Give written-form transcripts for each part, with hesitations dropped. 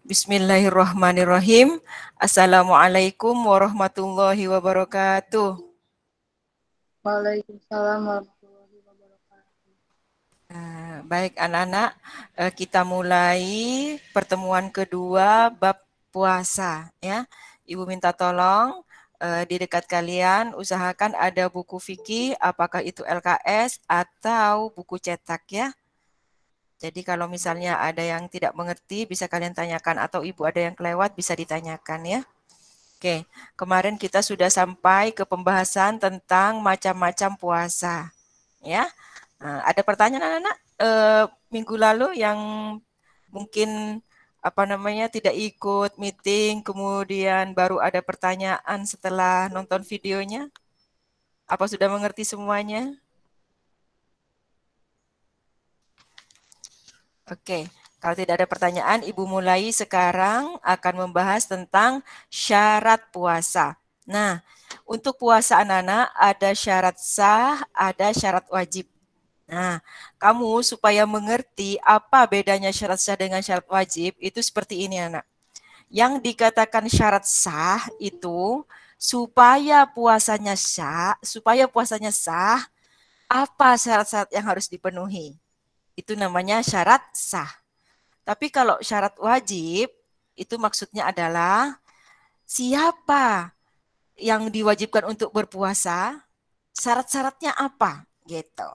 Bismillahirrahmanirrahim. Assalamualaikum warahmatullahi wabarakatuh. Waalaikumsalam warahmatullahi wabarakatuh. Baik anak-anak, kita mulai pertemuan kedua bab puasa ya. Ibu minta tolong di dekat kalian usahakan ada buku fikih, apakah itu LKS atau buku cetak ya. Jadi kalau misalnya ada yang tidak mengerti bisa kalian tanyakan atau ibu ada yang kelewat bisa ditanyakan ya. Oke, kemarin kita sudah sampai ke pembahasan tentang macam-macam puasa ya. Nah, ada pertanyaan anak-anak minggu lalu yang mungkin tidak ikut meeting, kemudian baru ada pertanyaan setelah nonton videonya? Apa sudah mengerti semuanya? Oke, kalau tidak ada pertanyaan, Ibu mulai sekarang akan membahas tentang syarat puasa. Nah, untuk puasa anak-anak ada syarat sah, ada syarat wajib. Nah, kamu supaya mengerti apa bedanya syarat sah dengan syarat wajib, itu seperti ini anak. Yang dikatakan syarat sah itu supaya puasanya sah, apa syarat-syarat yang harus dipenuhi? Itu namanya syarat sah. Tapi kalau syarat wajib, itu maksudnya adalah siapa yang diwajibkan untuk berpuasa, syarat-syaratnya apa gitu.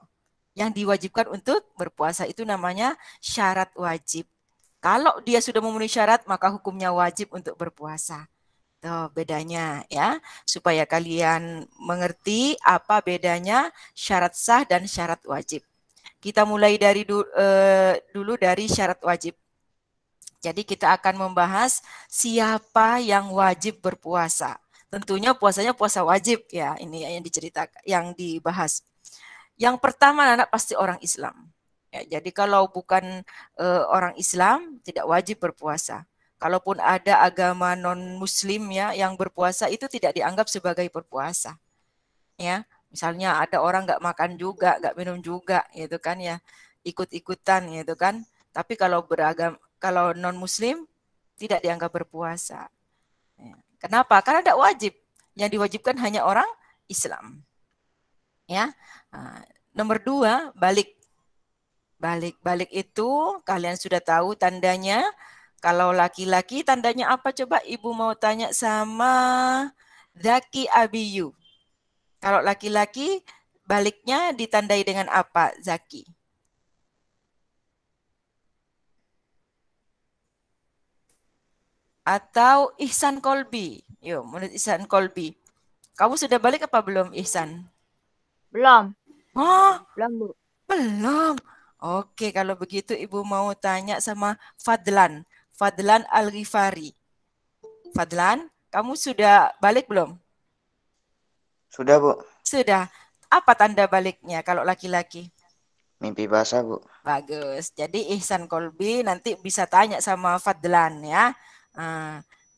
Yang diwajibkan untuk berpuasa itu namanya syarat wajib. Kalau dia sudah memenuhi syarat, maka hukumnya wajib untuk berpuasa. Tuh bedanya ya, supaya kalian mengerti apa bedanya syarat sah dan syarat wajib. Kita mulai dari dulu dari syarat wajib. Jadi kita akan membahas siapa yang wajib berpuasa. Tentunya puasanya puasa wajib ya, ini yang diceritakan, yang dibahas. Yang pertama anak pasti orang Islam. Ya, jadi kalau bukan orang Islam tidak wajib berpuasa. Kalaupun ada agama non Muslim ya yang berpuasa itu tidak dianggap sebagai berpuasa. Ya, misalnya ada orang nggak makan juga, nggak minum juga, gitu kan ya, ikut-ikutan gitu kan. Tapi kalau non Muslim tidak dianggap berpuasa. Ya. Kenapa? Karena tidak wajib. Yang diwajibkan hanya orang Islam. Ya. Nah, nomor dua, balik. Balik itu kalian sudah tahu tandanya. Kalau laki-laki tandanya apa coba? Ibu mau tanya sama Zaki Abiyu. Kalau laki-laki baliknya ditandai dengan apa, Zaki? Atau Ihsan Kolbi? Yuk, menurut Ihsan Kolbi. Kamu sudah balik apa belum, Ihsan? Belum. Oh, Belum, Bu. belum. Oke, kalau begitu Ibu mau tanya sama Fadlan. Fadlan Al-Ghifari. Fadlan, kamu sudah balik belum? Sudah, Bu. Sudah. Apa tanda baliknya kalau laki-laki? Mimpi basah, Bu. Bagus. Jadi Ihsan Kolbi nanti bisa tanya sama Fadlan ya.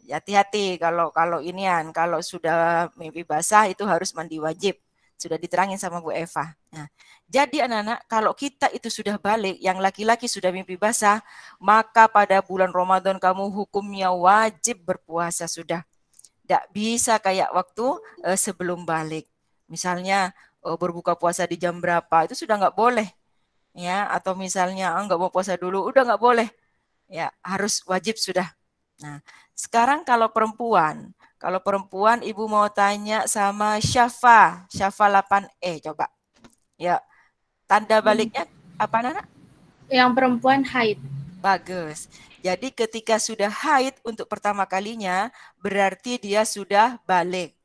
Hati-hati kalau inian, kalau sudah mimpi basah itu harus mandi wajib. Sudah diterangin sama Bu Eva. Nah, jadi anak-anak, kalau kita itu sudah balik, yang laki-laki sudah mimpi basah, maka pada bulan Ramadan kamu hukumnya wajib berpuasa sudah. Tidak bisa kayak waktu sebelum balik. Misalnya berbuka puasa di jam berapa, itu sudah nggak boleh ya, atau misalnya nggak mau puasa dulu, udah nggak boleh ya, harus wajib sudah. Nah, sekarang kalau perempuan Ibu mau tanya sama Syafa 8E coba ya, tanda baliknya apa Nana? Yang perempuan haid. Bagus. Jadi ketika sudah haid untuk pertama kalinya berarti dia sudah balik.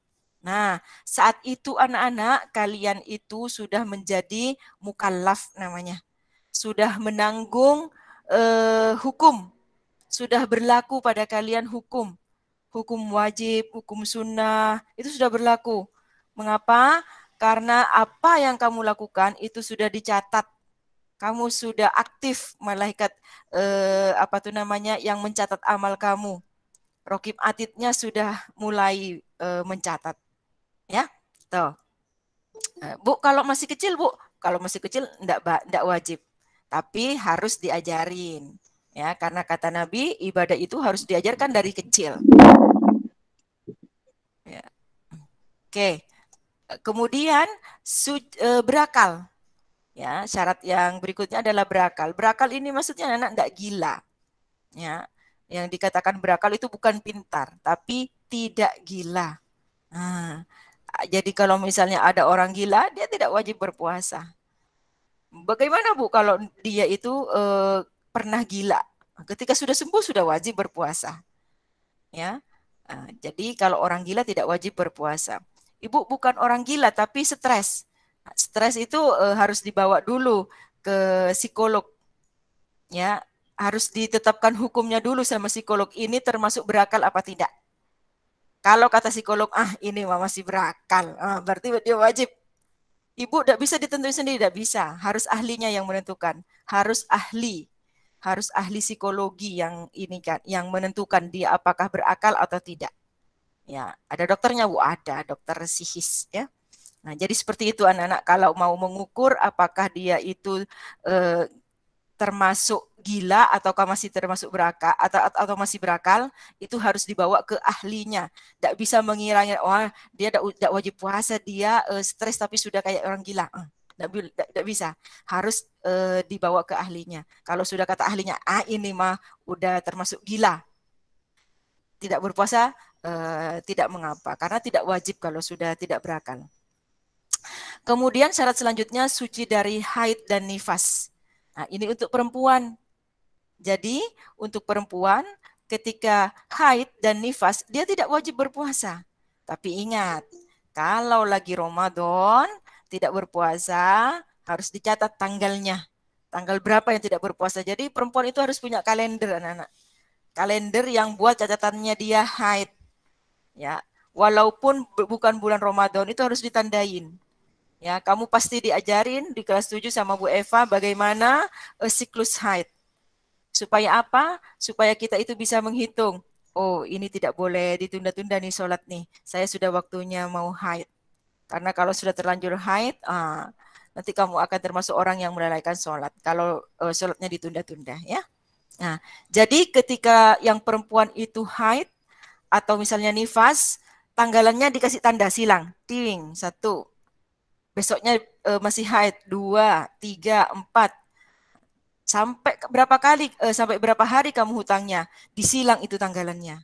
Nah, saat itu anak-anak kalian itu sudah menjadi mukallaf namanya. Sudah menanggung hukum, sudah berlaku pada kalian hukum. Hukum wajib, hukum sunnah, itu sudah berlaku. Mengapa? Karena apa yang kamu lakukan itu sudah dicatat. Kamu sudah aktif malaikat yang mencatat amal kamu. Rokib atidnya sudah mulai mencatat. Ya, tuh. Bu, kalau masih kecil, Bu, kalau masih kecil enggak wajib. Tapi harus diajarin. Ya, karena kata Nabi, ibadah itu harus diajarkan dari kecil. Ya. Oke. Kemudian berakal. Ya, syarat yang berikutnya adalah berakal. Berakal ini maksudnya anak nggak gila. Ya, yang dikatakan berakal itu bukan pintar, tapi tidak gila. Nah, jadi kalau misalnya ada orang gila, dia tidak wajib berpuasa. Bagaimana Bu kalau dia itu pernah gila? Ketika sudah sembuh sudah wajib berpuasa. Ya, jadi kalau orang gila tidak wajib berpuasa. Ibu bukan orang gila tapi stres. Stres itu harus dibawa dulu ke psikolog. Ya, harus ditetapkan hukumnya dulu sama psikolog. Ini termasuk berakal apa tidak? Kalau kata psikolog, ini mah masih berakal, berarti dia wajib. Ibu tidak bisa ditentuin sendiri, tidak bisa. Harus ahlinya yang menentukan. Harus ahli psikologi yang ini kan, yang menentukan dia apakah berakal atau tidak. Ya, ada dokternya Bu, ada dokter psikis ya. Nah, jadi seperti itu anak-anak kalau mau mengukur apakah dia itu termasuk gila ataukah masih termasuk berakal atau masih berakal, itu harus dibawa ke ahlinya. Tidak bisa mengiranya dia tidak wajib puasa, dia stres tapi sudah kayak orang gila. Tidak bisa, harus dibawa ke ahlinya. Kalau sudah kata ahlinya, ini mah udah termasuk gila, tidak berpuasa, tidak mengapa, karena tidak wajib kalau sudah tidak berakal. Kemudian syarat selanjutnya suci dari haid dan nifas. Nah, ini untuk perempuan. Jadi untuk perempuan ketika haid dan nifas dia tidak wajib berpuasa. Tapi ingat, kalau lagi Ramadan tidak berpuasa harus dicatat tanggalnya. Tanggal berapa yang tidak berpuasa. Jadi perempuan itu harus punya kalender anak-anak. Kalender yang buat catatannya dia haid. Ya, walaupun bukan bulan Ramadan itu harus ditandain. Ya, kamu pasti diajarin di kelas 7 sama Bu Eva bagaimana siklus haid. Supaya apa? Supaya kita itu bisa menghitung. Oh, ini tidak boleh ditunda-tunda nih sholat nih. Saya sudah waktunya mau haid. Karena kalau sudah terlanjur haid, nanti kamu akan termasuk orang yang melalaikan sholat. Kalau sholatnya ditunda-tunda ya. Nah, jadi ketika yang perempuan itu haid atau misalnya nifas, tanggalannya dikasih tanda silang. Ting, 1. Besoknya masih haid, 2, 3, 4. Sampai berapa kali, sampai berapa hari kamu hutangnya, disilang itu tanggalannya.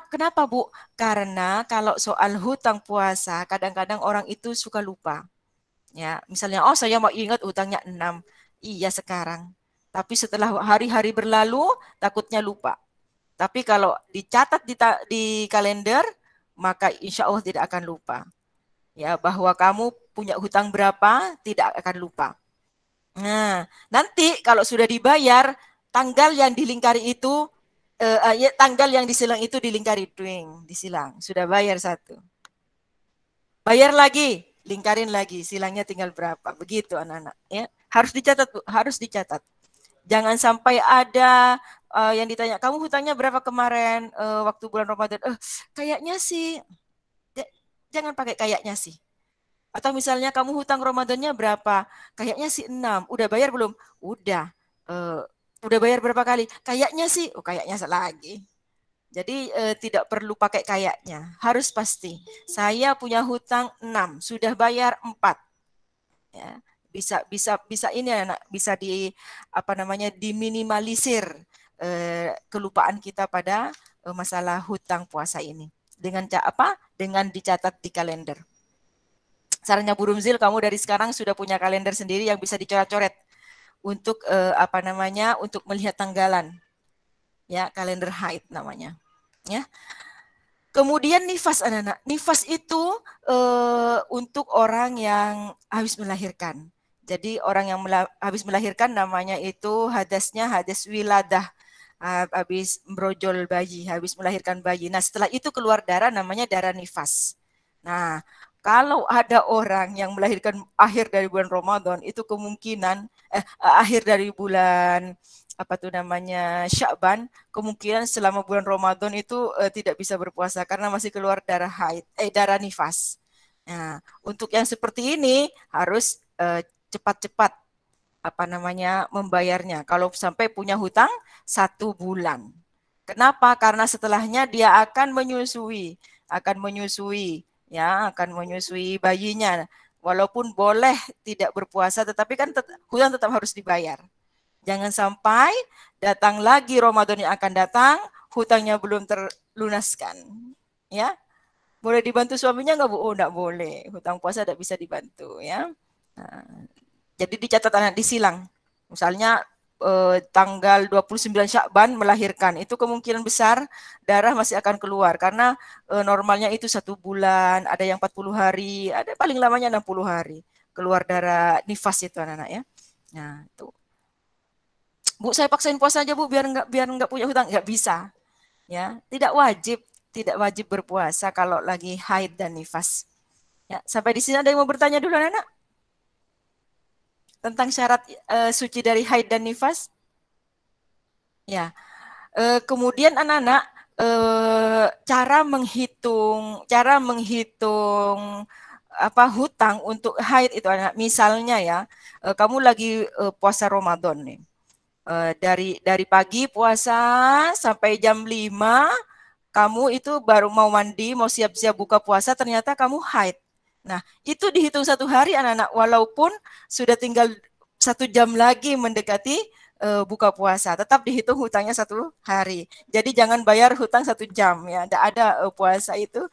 Kenapa Bu? Karena kalau soal hutang puasa, kadang-kadang orang itu suka lupa. Ya, misalnya, saya mau ingat hutangnya 6. Iya sekarang. Tapi setelah hari-hari berlalu, takutnya lupa. Tapi kalau dicatat di kalender, maka insya Allah tidak akan lupa. Ya, bahwa kamu punya hutang berapa, tidak akan lupa. Nah, nanti kalau sudah dibayar, tanggal yang dilingkari itu, tanggal yang disilang itu dilingkari, disilang. Sudah bayar 1. Bayar lagi, lingkarin lagi, silangnya tinggal berapa. Begitu anak-anak. Ya, harus dicatat, Bu. Harus dicatat. Jangan sampai ada yang ditanya, kamu hutangnya berapa kemarin waktu bulan Ramadan? Kayaknya sih, jangan pakai kayaknya sih. Atau misalnya kamu hutang Ramadannya berapa? Kayaknya sih 6. Udah bayar belum? Udah. Udah bayar berapa kali? Kayaknya sih. Kayaknya lagi. Jadi tidak perlu pakai kayaknya. Harus pasti. Saya punya hutang 6. Sudah bayar 4. Ya. Bisa ini anak, bisa diminimalisir kelupaan kita pada masalah hutang puasa ini. Dengan apa? Dengan dicatat di kalender. Sarannya Bu Rumzil, kamu dari sekarang sudah punya kalender sendiri yang bisa dicoret-coret untuk untuk melihat tanggalan. Ya, kalender haid namanya. Ya. Kemudian nifas anak-anak. Nifas itu untuk orang yang habis melahirkan. Jadi orang yang habis melahirkan namanya itu hadasnya hadas wiladah. Habis brojol bayi, habis melahirkan bayi. Nah, setelah itu keluar darah namanya darah nifas. Nah, kalau ada orang yang melahirkan akhir dari bulan Ramadan, itu kemungkinan akhir dari bulan Sya'ban, kemungkinan selama bulan Ramadan itu tidak bisa berpuasa karena masih keluar darah haid, darah nifas. Nah, untuk yang seperti ini harus cepat-cepat membayarnya. Kalau sampai punya hutang 1 bulan. Kenapa? Karena setelahnya dia akan menyusui bayinya. Walaupun boleh tidak berpuasa, tetapi kan hutang tetap harus dibayar. Jangan sampai datang lagi Ramadan yang akan datang, hutangnya belum terlunaskan. Ya, boleh dibantu suaminya nggak Bu? Oh, nggak boleh. Hutang puasa tidak bisa dibantu ya. Nah, jadi dicatat anak disilang. Misalnya tanggal 29 Syakban melahirkan, itu kemungkinan besar darah masih akan keluar karena normalnya itu 1 bulan, ada yang 40 hari, ada paling lamanya 60 hari keluar darah nifas itu anak-anak ya. Nah, itu. Bu, saya paksain puasa aja Bu biar nggak punya hutang, nggak bisa. Ya, tidak wajib berpuasa kalau lagi haid dan nifas. Ya, sampai di sini ada yang mau bertanya dulu anak-anak? Tentang syarat suci dari haid dan nifas? Ya. Kemudian anak-anak cara menghitung hutang untuk haid itu anak. Misalnya ya, kamu lagi puasa Ramadan nih. Dari pagi puasa sampai jam 5 kamu itu baru mau mandi, mau siap-siap buka puasa, ternyata kamu haid. Nah, itu dihitung 1 hari anak-anak, walaupun sudah tinggal 1 jam lagi mendekati buka puasa, tetap dihitung hutangnya 1 hari. Jadi jangan bayar hutang 1 jam ya, tidak ada puasa itu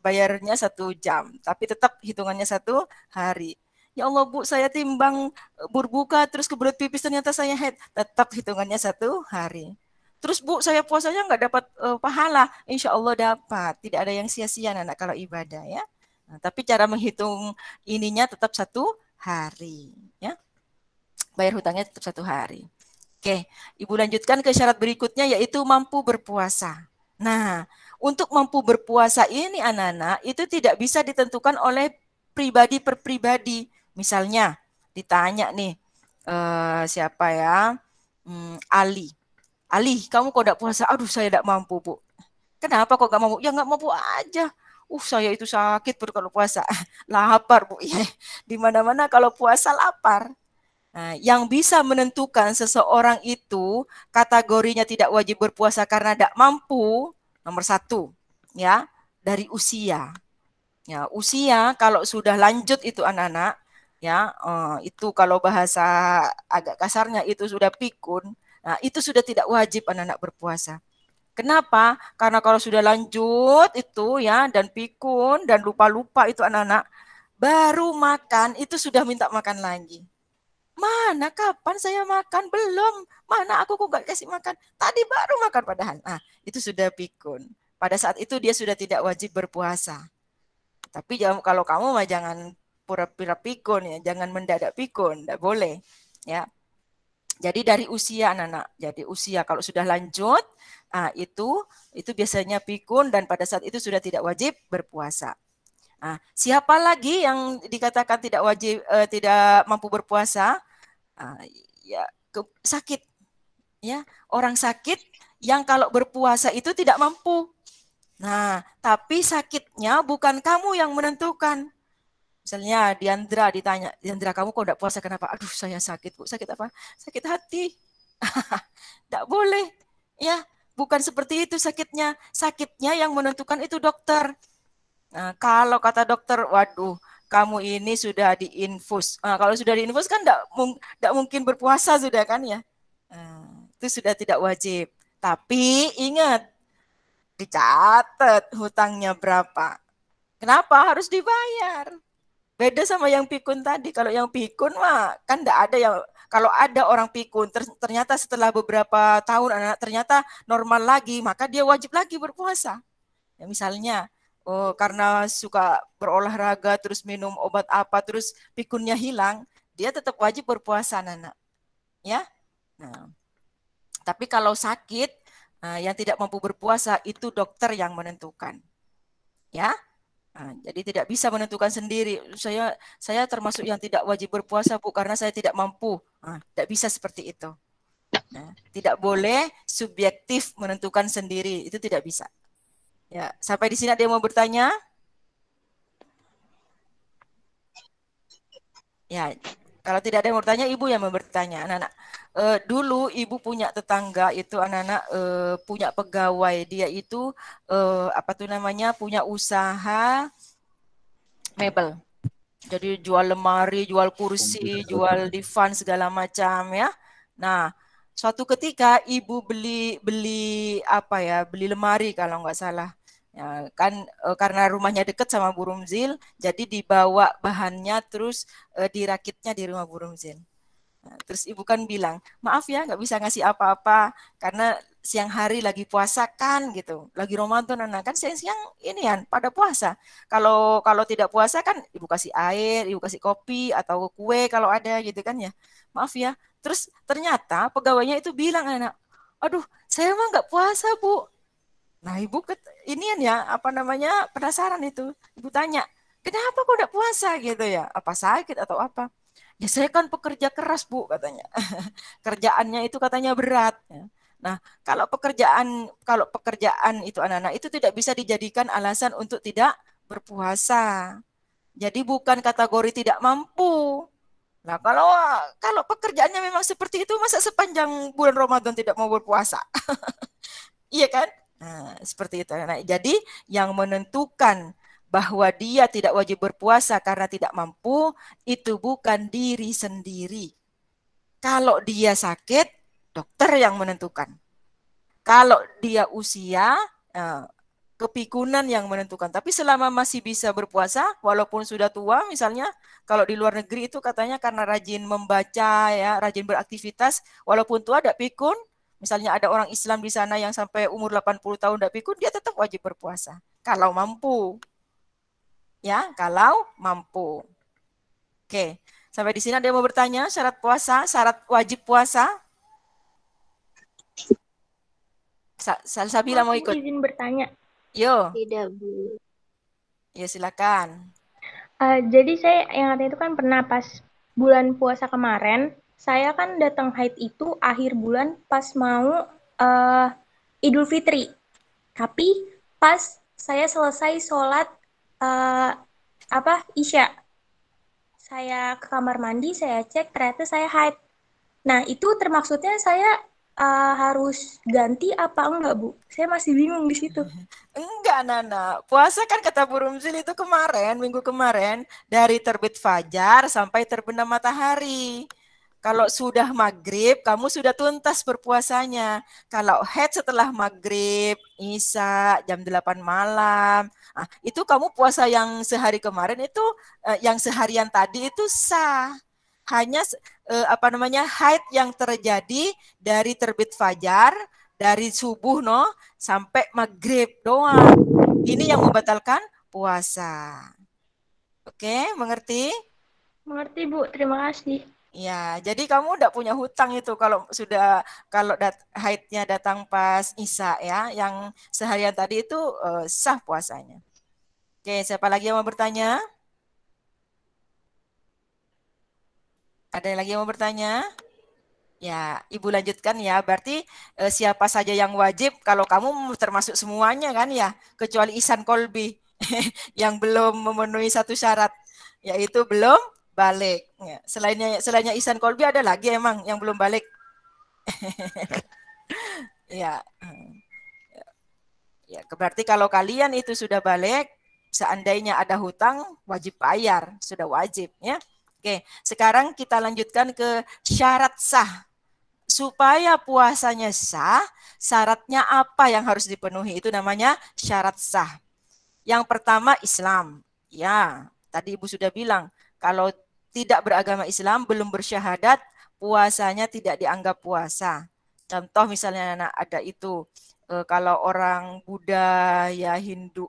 bayarnya 1 jam, tapi tetap hitungannya 1 hari. Ya Allah Bu, saya timbang berbuka terus kebelet pipis ternyata saya haid, tetap hitungannya 1 hari. Terus Bu, saya puasanya nggak dapat pahala. Insya Allah dapat. Tidak ada yang sia-sia anak kalau ibadah ya. Nah, tapi cara menghitung ininya tetap 1 hari. Ya, bayar hutangnya tetap 1 hari. Oke, Ibu lanjutkan ke syarat berikutnya yaitu mampu berpuasa. Nah, untuk mampu berpuasa ini anak-anak itu tidak bisa ditentukan oleh pribadi per pribadi. Misalnya ditanya nih siapa ya? Ali. Ali, kamu kok tidak puasa? Aduh, saya tidak mampu, Bu. Kenapa kok nggak mampu? Ya nggak mampu aja. Saya itu sakit kalau puasa. Lapar, Bu. Ya, di mana-mana kalau puasa lapar. Nah, yang bisa menentukan seseorang itu kategorinya tidak wajib berpuasa karena tidak mampu, nomor 1, ya, dari usia. Ya, usia kalau sudah lanjut itu anak-anak, ya, itu kalau bahasa agak kasarnya itu sudah pikun. Nah, itu sudah tidak wajib anak-anak berpuasa. Kenapa? Karena kalau sudah lanjut itu ya dan pikun dan lupa-lupa itu anak-anak, baru makan itu sudah minta makan lagi. Mana kapan saya makan? Belum. Mana aku kok gak kasih makan? Tadi baru makan padahal. Nah, itu sudah pikun. Pada saat itu dia sudah tidak wajib berpuasa. Tapi kalau kamu mah jangan pura-pura pikun ya, jangan mendadak pikun, tidak boleh. Ya. Jadi dari usia anak-anak. Jadi usia kalau sudah lanjut, itu biasanya pikun dan pada saat itu sudah tidak wajib berpuasa. Nah, siapa lagi yang dikatakan tidak wajib, tidak mampu berpuasa? Ya sakit, ya, orang sakit yang kalau berpuasa itu tidak mampu. Nah, tapi sakitnya bukan kamu yang menentukan. Misalnya Diandra ditanya, Diandra kamu kok tidak puasa kenapa? Aduh saya sakit Bu, sakit apa? Sakit hati. Tidak boleh, ya, bukan seperti itu sakitnya. Sakitnya yang menentukan itu dokter. Nah, kalau kata dokter, waduh, kamu ini sudah diinfus. Nah, kalau sudah diinfus kan tidak mungkin berpuasa sudah kan ya. Nah, itu sudah tidak wajib. Tapi ingat, dicatat hutangnya berapa. Kenapa harus dibayar? Beda sama yang pikun tadi. Kalau yang pikun mah kan tidak ada yang, kalau ada orang pikun ternyata setelah beberapa tahun anak ternyata normal lagi, maka dia wajib lagi berpuasa. Ya, misalnya karena suka berolahraga terus minum obat apa terus pikunnya hilang, dia tetap wajib berpuasa anak. Ya. Nah, tapi kalau sakit yang tidak mampu berpuasa itu dokter yang menentukan. Ya. Nah, jadi tidak bisa menentukan sendiri. Saya termasuk yang tidak wajib berpuasa Bu karena saya tidak mampu. Nah, tidak bisa seperti itu. Nah, tidak boleh subjektif menentukan sendiri, itu tidak bisa. Ya, sampai di sini ada yang mau bertanya? Ya, Kalau tidak ada yang mau bertanya, ibu yang mau bertanya. Anak-anak, dulu ibu punya tetangga itu anak-anak punya pegawai, dia itu apa tuh namanya, punya usaha mebel. Jadi jual lemari, jual kursi, jual divan segala macam ya. Nah, suatu ketika ibu beli beli apa ya, beli lemari kalau nggak salah. Ya, kan karena rumahnya dekat sama Bu Rumzil, jadi dibawa bahannya terus dirakitnya di rumah Bu Rumzil. Nah, terus ibu kan bilang, maaf ya nggak bisa ngasih apa-apa karena siang hari lagi puasa kan gitu, lagi Ramadan anak kan siang-siang ini kan pada puasa. Kalau kalau tidak puasa kan ibu kasih air, ibu kasih kopi atau kue kalau ada gitu kan ya. Maaf ya. Terus ternyata pegawainya itu bilang anak, aduh saya mah nggak puasa Bu. Nah ibu inian ya apa namanya penasaran itu. Ibu tanya, kenapa kok nggak puasa gitu ya? Apa sakit atau apa? Ya saya kan pekerja keras Bu katanya. Kerjaannya itu katanya berat. Ya. Nah kalau pekerjaan itu anak-anak itu tidak bisa dijadikan alasan untuk tidak berpuasa. Jadi bukan kategori tidak mampu. Nah kalau kalau pekerjaannya memang seperti itu masa sepanjang bulan Ramadan tidak mau berpuasa? Iya kan? Nah, seperti itu. Nah, jadi yang menentukan bahwa dia tidak wajib berpuasa karena tidak mampu, itu bukan diri sendiri. Kalau dia sakit, dokter yang menentukan. Kalau dia usia, eh, kepikunan yang menentukan. Tapi selama masih bisa berpuasa, walaupun sudah tua, misalnya kalau di luar negeri itu katanya karena rajin membaca, ya, rajin beraktivitas, walaupun tua tidak pikun, misalnya ada orang Islam di sana yang sampai umur 80 tahun tidak pikun, dia tetap wajib berpuasa. Kalau mampu, ya, kalau mampu. Oke, sampai di sini ada yang mau bertanya syarat puasa, syarat wajib puasa? Salsabila mau ikut? Izin bertanya. Yo. Tidak, Bu. Ya silakan. Jadi saya yang itu kan pernah pas bulan puasa kemarin, saya kan datang haid itu akhir bulan pas mau Idul Fitri. Tapi pas saya selesai sholat Isya, saya ke kamar mandi, saya cek ternyata saya haid. Nah itu termaksudnya saya harus ganti apa enggak Bu? Saya masih bingung di situ. Enggak, Nana. Puasa kan kata Bu Rumzil itu kemarin, minggu kemarin, dari terbit fajar sampai terbenam matahari. Kalau sudah maghrib, kamu sudah tuntas berpuasanya. Kalau haid setelah maghrib, isya, jam 8 malam, itu kamu puasa yang sehari kemarin itu, yang seharian tadi itu sah. Hanya apa namanya haid yang terjadi dari terbit fajar, dari subuh sampai maghrib doang. Ini yang membatalkan puasa. Oke, mengerti? Mengerti Bu, terima kasih. Ya, jadi kamu udah punya hutang itu kalau haidnya datang pas Isya ya, yang seharian tadi itu sah puasanya. Oke, siapa lagi yang mau bertanya? Ada yang lagi yang mau bertanya? Ya, Ibu lanjutkan ya. Berarti siapa saja yang wajib kalau kamu termasuk semuanya kan ya, kecuali Ihsan Kolbi yang belum memenuhi satu syarat, yaitu belum balik. Ya, selainnya Ihsan Kolbi ada lagi emang yang belum balik. Ya. Ya, berarti kalau kalian itu sudah balik, seandainya ada hutang wajib bayar, sudah wajib ya. Oke, sekarang kita lanjutkan ke syarat sah. Supaya puasanya sah, syaratnya apa yang harus dipenuhi? Itu namanya syarat sah. Yang pertama Islam. Ya, tadi Ibu sudah bilang, kalau tidak beragama Islam, belum bersyahadat, puasanya tidak dianggap puasa. Contoh misalnya anak ada itu, kalau orang Buddha ya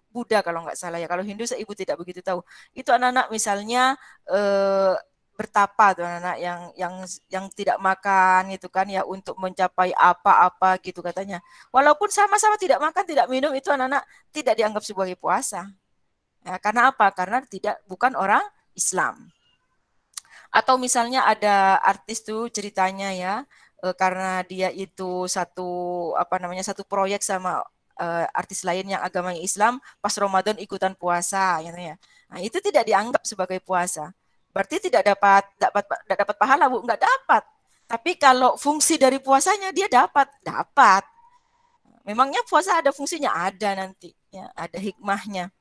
Buddha kalau nggak salah ya, kalau Hindu saya Ibu tidak begitu tahu. Itu anak-anak misalnya bertapa tuh anak-anak yang tidak makan itu kan ya untuk mencapai apa-apa gitu katanya. Walaupun sama-sama tidak makan, tidak minum itu anak-anak tidak dianggap sebagai puasa. Ya, karena apa? Karena bukan orang Islam. Atau misalnya ada artis tuh ceritanya ya, karena dia itu satu proyek sama artis lain yang agamanya Islam, pas Ramadan ikutan puasa gitu ya. Nah, itu tidak dianggap sebagai puasa. Berarti tidak dapat pahala, Bu, enggak dapat. Tapi kalau fungsi dari puasanya dia dapat. Memangnya puasa ada fungsinya? Ada nanti, ya, ada hikmahnya.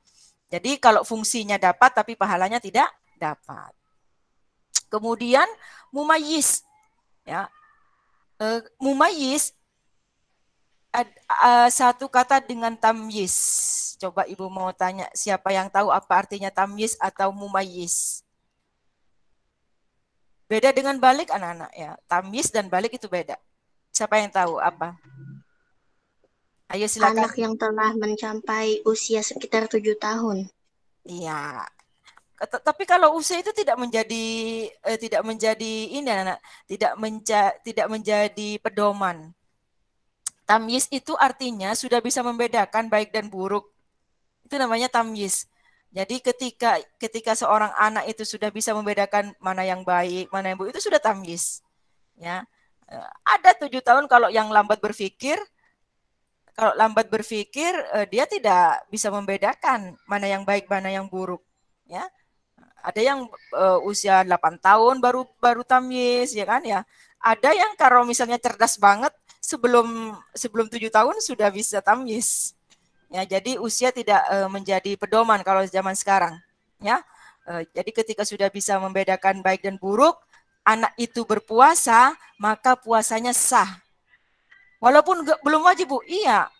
Jadi kalau fungsinya dapat tapi pahalanya tidak dapat. Kemudian mumayyiz, ya. Mumayyiz satu kata dengan tamyiz. Coba Ibu mau tanya, siapa yang tahu apa artinya tamyiz atau mumayyiz? Beda dengan balik anak-anak ya. Tamyiz dan balik itu beda. Siapa yang tahu apa? Ayo silakan. Anak yang telah mencapai usia sekitar 7 tahun. Iya. Tapi kalau usia itu tidak menjadi ini anak, tidak menjadi pedoman. Tamyiz itu artinya sudah bisa membedakan baik dan buruk. Itu namanya tamyiz. Jadi ketika seorang anak itu sudah bisa membedakan mana yang baik, mana yang buruk, itu sudah tamyiz. Ya. Ada 7 tahun kalau yang lambat berpikir, dia tidak bisa membedakan mana yang baik, mana yang buruk. Ya. Ada yang usia 8 tahun baru tamyiz, ya kan ya. Ada yang kalau misalnya cerdas banget sebelum 7 tahun sudah bisa tamyiz. Ya, jadi usia tidak menjadi pedoman kalau zaman sekarang. Ya, jadi ketika sudah bisa membedakan baik dan buruk, anak itu berpuasa, maka puasanya sah. Walaupun belum wajib, Bu. Iya.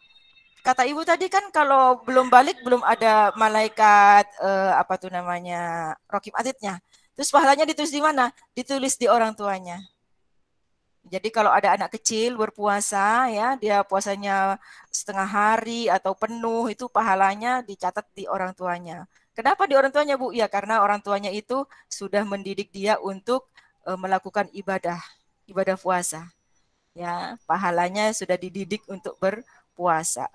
Kata Ibu tadi kan kalau belum balik belum ada malaikat apa tuh namanya raqib atidnya. Terus pahalanya ditulis di mana? Ditulis di orang tuanya. Jadi kalau ada anak kecil berpuasa ya, dia puasanya setengah hari atau penuh, itu pahalanya dicatat di orang tuanya. Kenapa di orang tuanya, Bu? Ya karena orang tuanya itu sudah mendidik dia untuk melakukan ibadah puasa. Ya, pahalanya sudah dididik untuk berpuasa.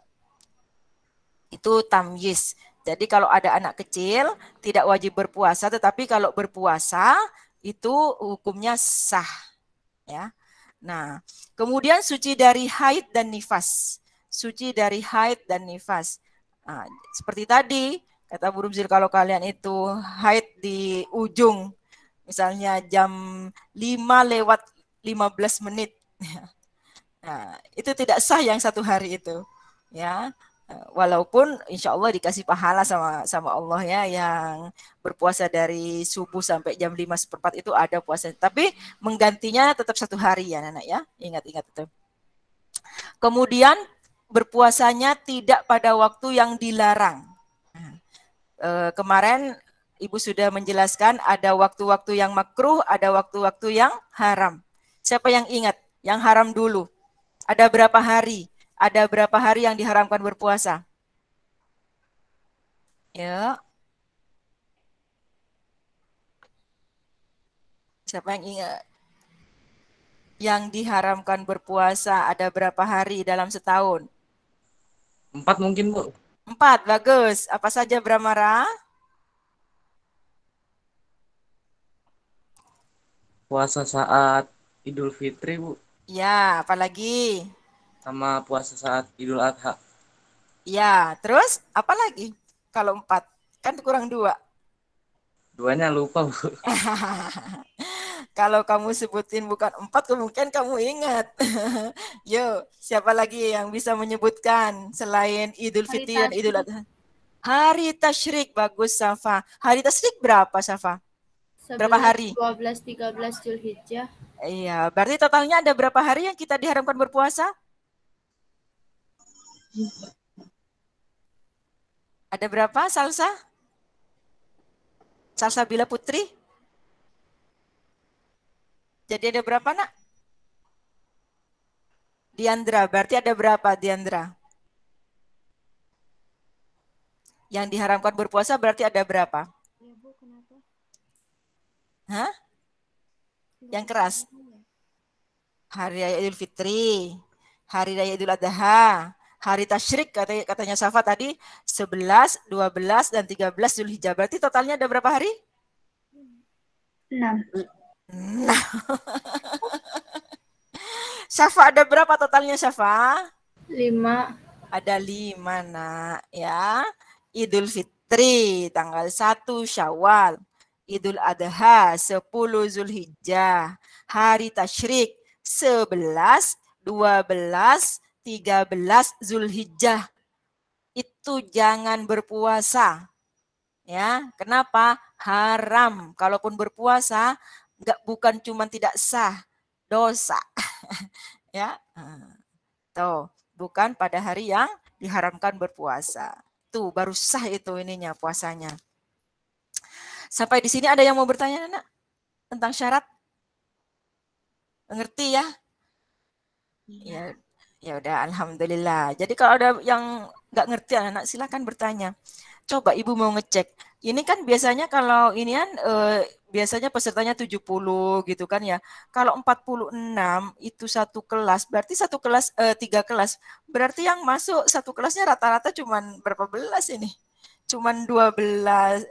Itu tamyiz. Jadi kalau ada anak kecil tidak wajib berpuasa, tetapi kalau berpuasa itu hukumnya sah. Ya. Nah, kemudian suci dari haid dan nifas. Suci dari haid dan nifas. Nah, seperti tadi, kata Bu Rumzil, kalau kalian itu haid di ujung, misalnya jam 5:15. Nah, itu tidak sah yang 1 hari itu. Ya, walaupun insya Allah dikasih pahala sama Allah ya, yang berpuasa dari subuh sampai jam 5:15 itu ada puasa. Tapi menggantinya tetap 1 hari ya anak ya. Ingat-ingat itu. Kemudian berpuasanya tidak pada waktu yang dilarang. Kemarin Ibu sudah menjelaskan ada waktu-waktu yang makruh, ada waktu-waktu yang haram. Siapa yang ingat? Yang haram dulu. Ada berapa hari? Ada berapa hari yang diharamkan berpuasa? Ya. Siapa yang ingat? Yang diharamkan berpuasa ada berapa hari dalam setahun? 4 mungkin, Bu. 4, bagus. Apa saja, Bramara? Puasa saat Idul Fitri, Bu. Ya, apalagi? Sama puasa saat Idul Adha. Ya, terus apa lagi? Kalau 4, kan kurang 2. 2-nya lupa, Bu. Kalau kamu sebutin bukan 4, kemungkinan kamu ingat. Yo, siapa lagi yang bisa menyebutkan selain Idul Fitri dan Idul Adha? Hari Tasyrik, bagus Safa. Hari Tasyrik berapa Safa? Berapa hari? 12-13 Zulhijjah. Iya, berarti totalnya ada berapa hari yang kita diharamkan berpuasa? Ada berapa, Salsa? Salsabila Putri? Jadi ada berapa, Nak? Diandra, berarti ada berapa, Diandra? Yang diharamkan berpuasa berarti ada berapa? Ya, Bu, kenapa? Hah? Yang keras? Hari Raya Idul Fitri, Hari Raya Idul Adha, Hari Tasyrik, katanya Safa tadi, 11, 12, dan 13 Zulhijjah. Berarti totalnya ada berapa hari? 6. Nah. Safa ada berapa totalnya, Safa? 5. Ada 5, Nak. Ya. Idul Fitri, tanggal 1 Syawal. Idul Adha 10 Zulhijjah. Hari tasyrik 11, 12, 13 Zulhijjah. Itu jangan berpuasa. Ya, kenapa? Haram. Kalaupun berpuasa bukan cuma tidak sah, dosa. Ya. Tuh, bukan pada hari yang diharamkan berpuasa. Tuh baru sah itu ininya puasanya. Sampai di sini ada yang mau bertanya, Nak? Tentang syarat? Ngerti ya? Ya, ya udah, alhamdulillah. Jadi kalau ada yang nggak ngerti anak, silakan bertanya. Coba Ibu mau ngecek. Ini kan biasanya kalau ini kan biasanya pesertanya 70 gitu kan ya. Kalau 46 itu satu kelas, berarti satu kelas 3 kelas. Berarti yang masuk satu kelasnya rata-rata cuman berapa belas ini? Cuman 12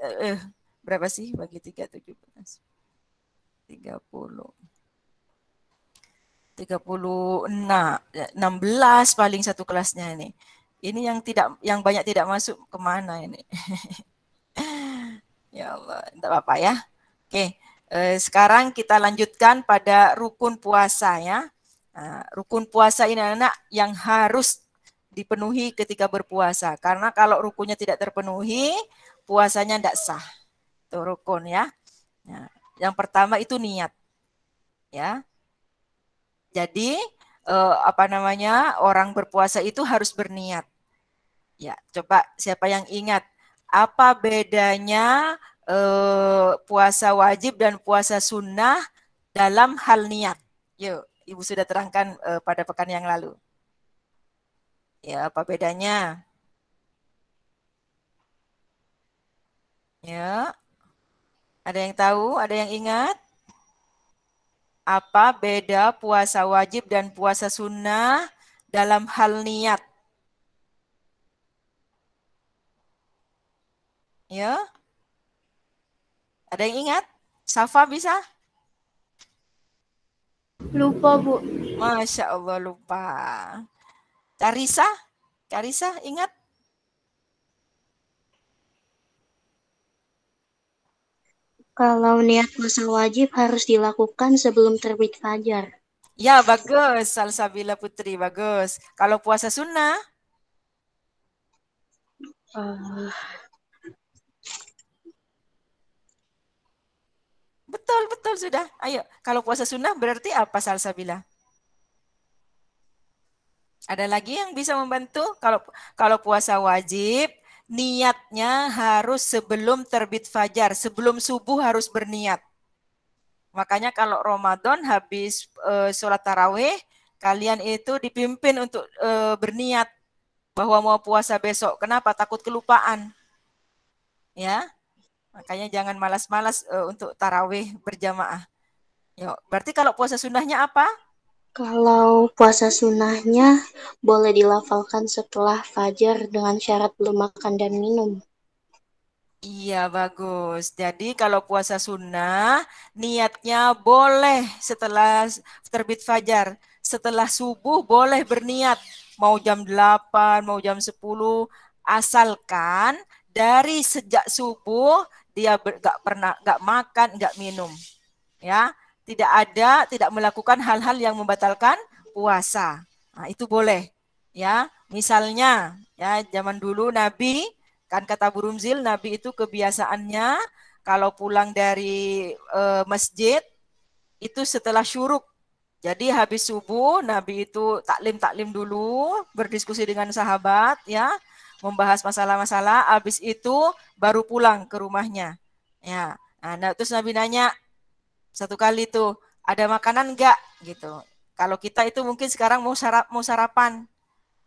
berapa sih bagi 3 17? 30. 36, 16 paling satu kelasnya ini. Ini yang banyak tidak masuk kemana ini? Ya Allah, tidak apa-apa ya. Oke, sekarang kita lanjutkan pada rukun puasa ya. Nah, rukun puasa ini anak yang harus dipenuhi ketika berpuasa. Karena kalau rukunnya tidak terpenuhi, puasanya tidak sah. Itu rukun ya. Nah, yang pertama itu niat. Ya. Jadi orang berpuasa itu harus berniat. Ya, coba siapa yang ingat apa bedanya puasa wajib dan puasa sunnah dalam hal niat? Yuk, Ibu sudah terangkan pada pekan yang lalu. Ya, apa bedanya? Ya, ada yang tahu? Ada yang ingat? Apa beda puasa wajib dan puasa sunnah dalam hal niat? Ya, ada yang ingat? Safa bisa? Lupa, Bu. Masya Allah lupa. Karisa? Karisa ingat? Kalau niat puasa wajib harus dilakukan sebelum terbit fajar. Ya, bagus. Salsabila Putri, bagus. Kalau puasa sunnah? Betul sudah. Ayo, kalau puasa sunnah berarti apa Salsabila? Ada lagi yang bisa membantu? Kalau puasa wajib, niatnya harus sebelum terbit fajar, sebelum subuh harus berniat. Makanya kalau Ramadan habis sholat tarawih, kalian itu dipimpin untuk berniat bahwa mau puasa besok. Kenapa? Takut kelupaan. Ya, makanya jangan malas-malas untuk tarawih berjamaah. Yuk, berarti kalau puasa sunnahnya apa? Kalau puasa sunnahnya boleh dilafalkan setelah fajar dengan syarat belum makan dan minum. Iya, bagus. Jadi kalau puasa sunnah, niatnya boleh setelah terbit fajar. Setelah subuh boleh berniat. Mau jam 8, mau jam 10. Asalkan dari sejak subuh dia nggak makan, nggak minum. Ya, tidak melakukan hal-hal yang membatalkan puasa. Nah, itu boleh. Ya, misalnya ya zaman dulu Nabi kan kata Bu Rumzil, Nabi itu kebiasaannya kalau pulang dari masjid itu setelah syuruk. Jadi habis subuh Nabi itu taklim dulu, berdiskusi dengan sahabat ya, membahas masalah-masalah, habis itu baru pulang ke rumahnya. Ya. Nah, terus Nabi nanya satu kali tuh, ada makanan enggak gitu. Kalau kita itu mungkin sekarang mau sarapan.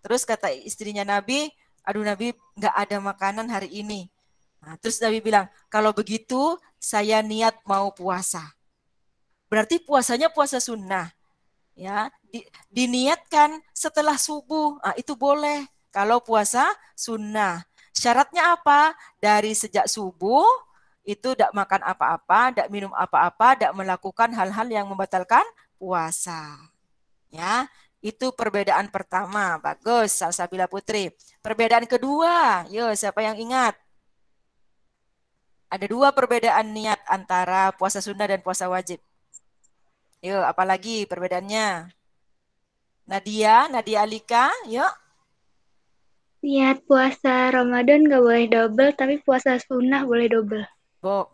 Terus kata istrinya Nabi, aduh Nabi enggak ada makanan hari ini. Nah, terus Nabi bilang, kalau begitu saya niat mau puasa. Berarti puasanya puasa sunnah. Ya, diniatkan setelah subuh. Nah, itu boleh kalau puasa sunnah. Syaratnya apa? Dari sejak subuh itu tidak makan apa-apa, tidak minum apa-apa, tidak melakukan hal-hal yang membatalkan puasa. Ya, itu perbedaan pertama. Bagus, Salsabila Putri. Perbedaan kedua, yo siapa yang ingat? Ada dua perbedaan niat antara puasa sunnah dan puasa wajib. Yuk, apalagi perbedaannya? Nadia Alika, yuk. Niat puasa Ramadan nggak boleh double, tapi puasa sunnah boleh double.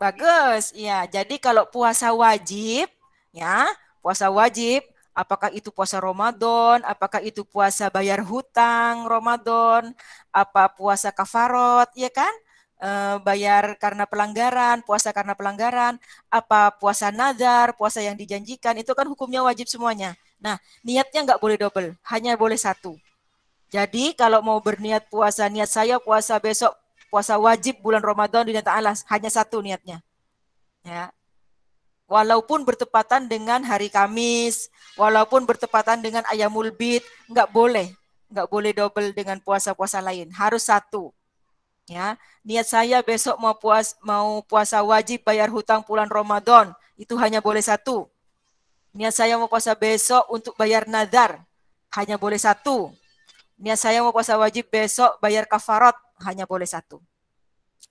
Bagus, ya. Jadi kalau puasa wajib, ya, puasa wajib, apakah itu puasa Ramadan, apakah itu puasa bayar hutang Ramadan, apa puasa kafarot, ya kan? Bayar karena pelanggaran, puasa karena pelanggaran, apa puasa nazar, puasa yang dijanjikan, itu kan hukumnya wajib semuanya. Nah, niatnya nggak boleh double, hanya boleh satu. Jadi kalau mau berniat puasa, niat saya puasa besok, puasa wajib bulan Ramadan di Allah, hanya satu niatnya. Ya. Walaupun bertepatan dengan hari Kamis, walaupun bertepatan dengan Ayamul Bid, nggak boleh double dengan puasa-puasa lain, harus satu. Ya, niat saya besok mau puasa wajib bayar hutang bulan Ramadan, itu hanya boleh satu. Niat saya mau puasa besok untuk bayar nazar, hanya boleh satu. Niat saya mau puasa wajib besok bayar kafarat, hanya boleh satu.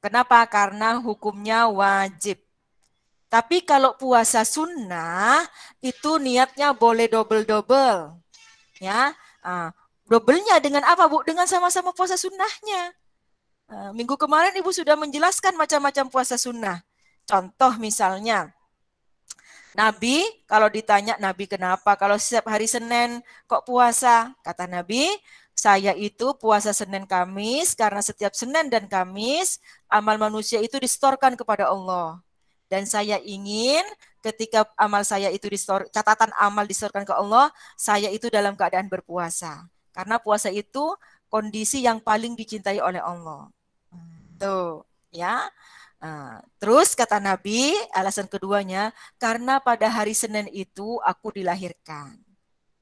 Kenapa? Karena hukumnya wajib. Tapi kalau puasa sunnah, itu niatnya boleh double-double. Ya, doublenya dengan apa, Bu? Dengan sama-sama puasa sunnahnya. Minggu kemarin Ibu sudah menjelaskan macam-macam puasa sunnah. Contoh misalnya, Nabi, kalau ditanya Nabi kenapa kalau setiap hari Senin kok puasa? Kata Nabi, saya itu puasa Senin Kamis karena setiap Senin dan Kamis amal manusia itu disetorkan kepada Allah. Dan saya ingin ketika amal saya itu catatan amal disetorkan ke Allah, saya itu dalam keadaan berpuasa. Karena puasa itu kondisi yang paling dicintai oleh Allah. Tuh, ya. Terus kata Nabi, alasan keduanya, karena pada hari Senin itu aku dilahirkan.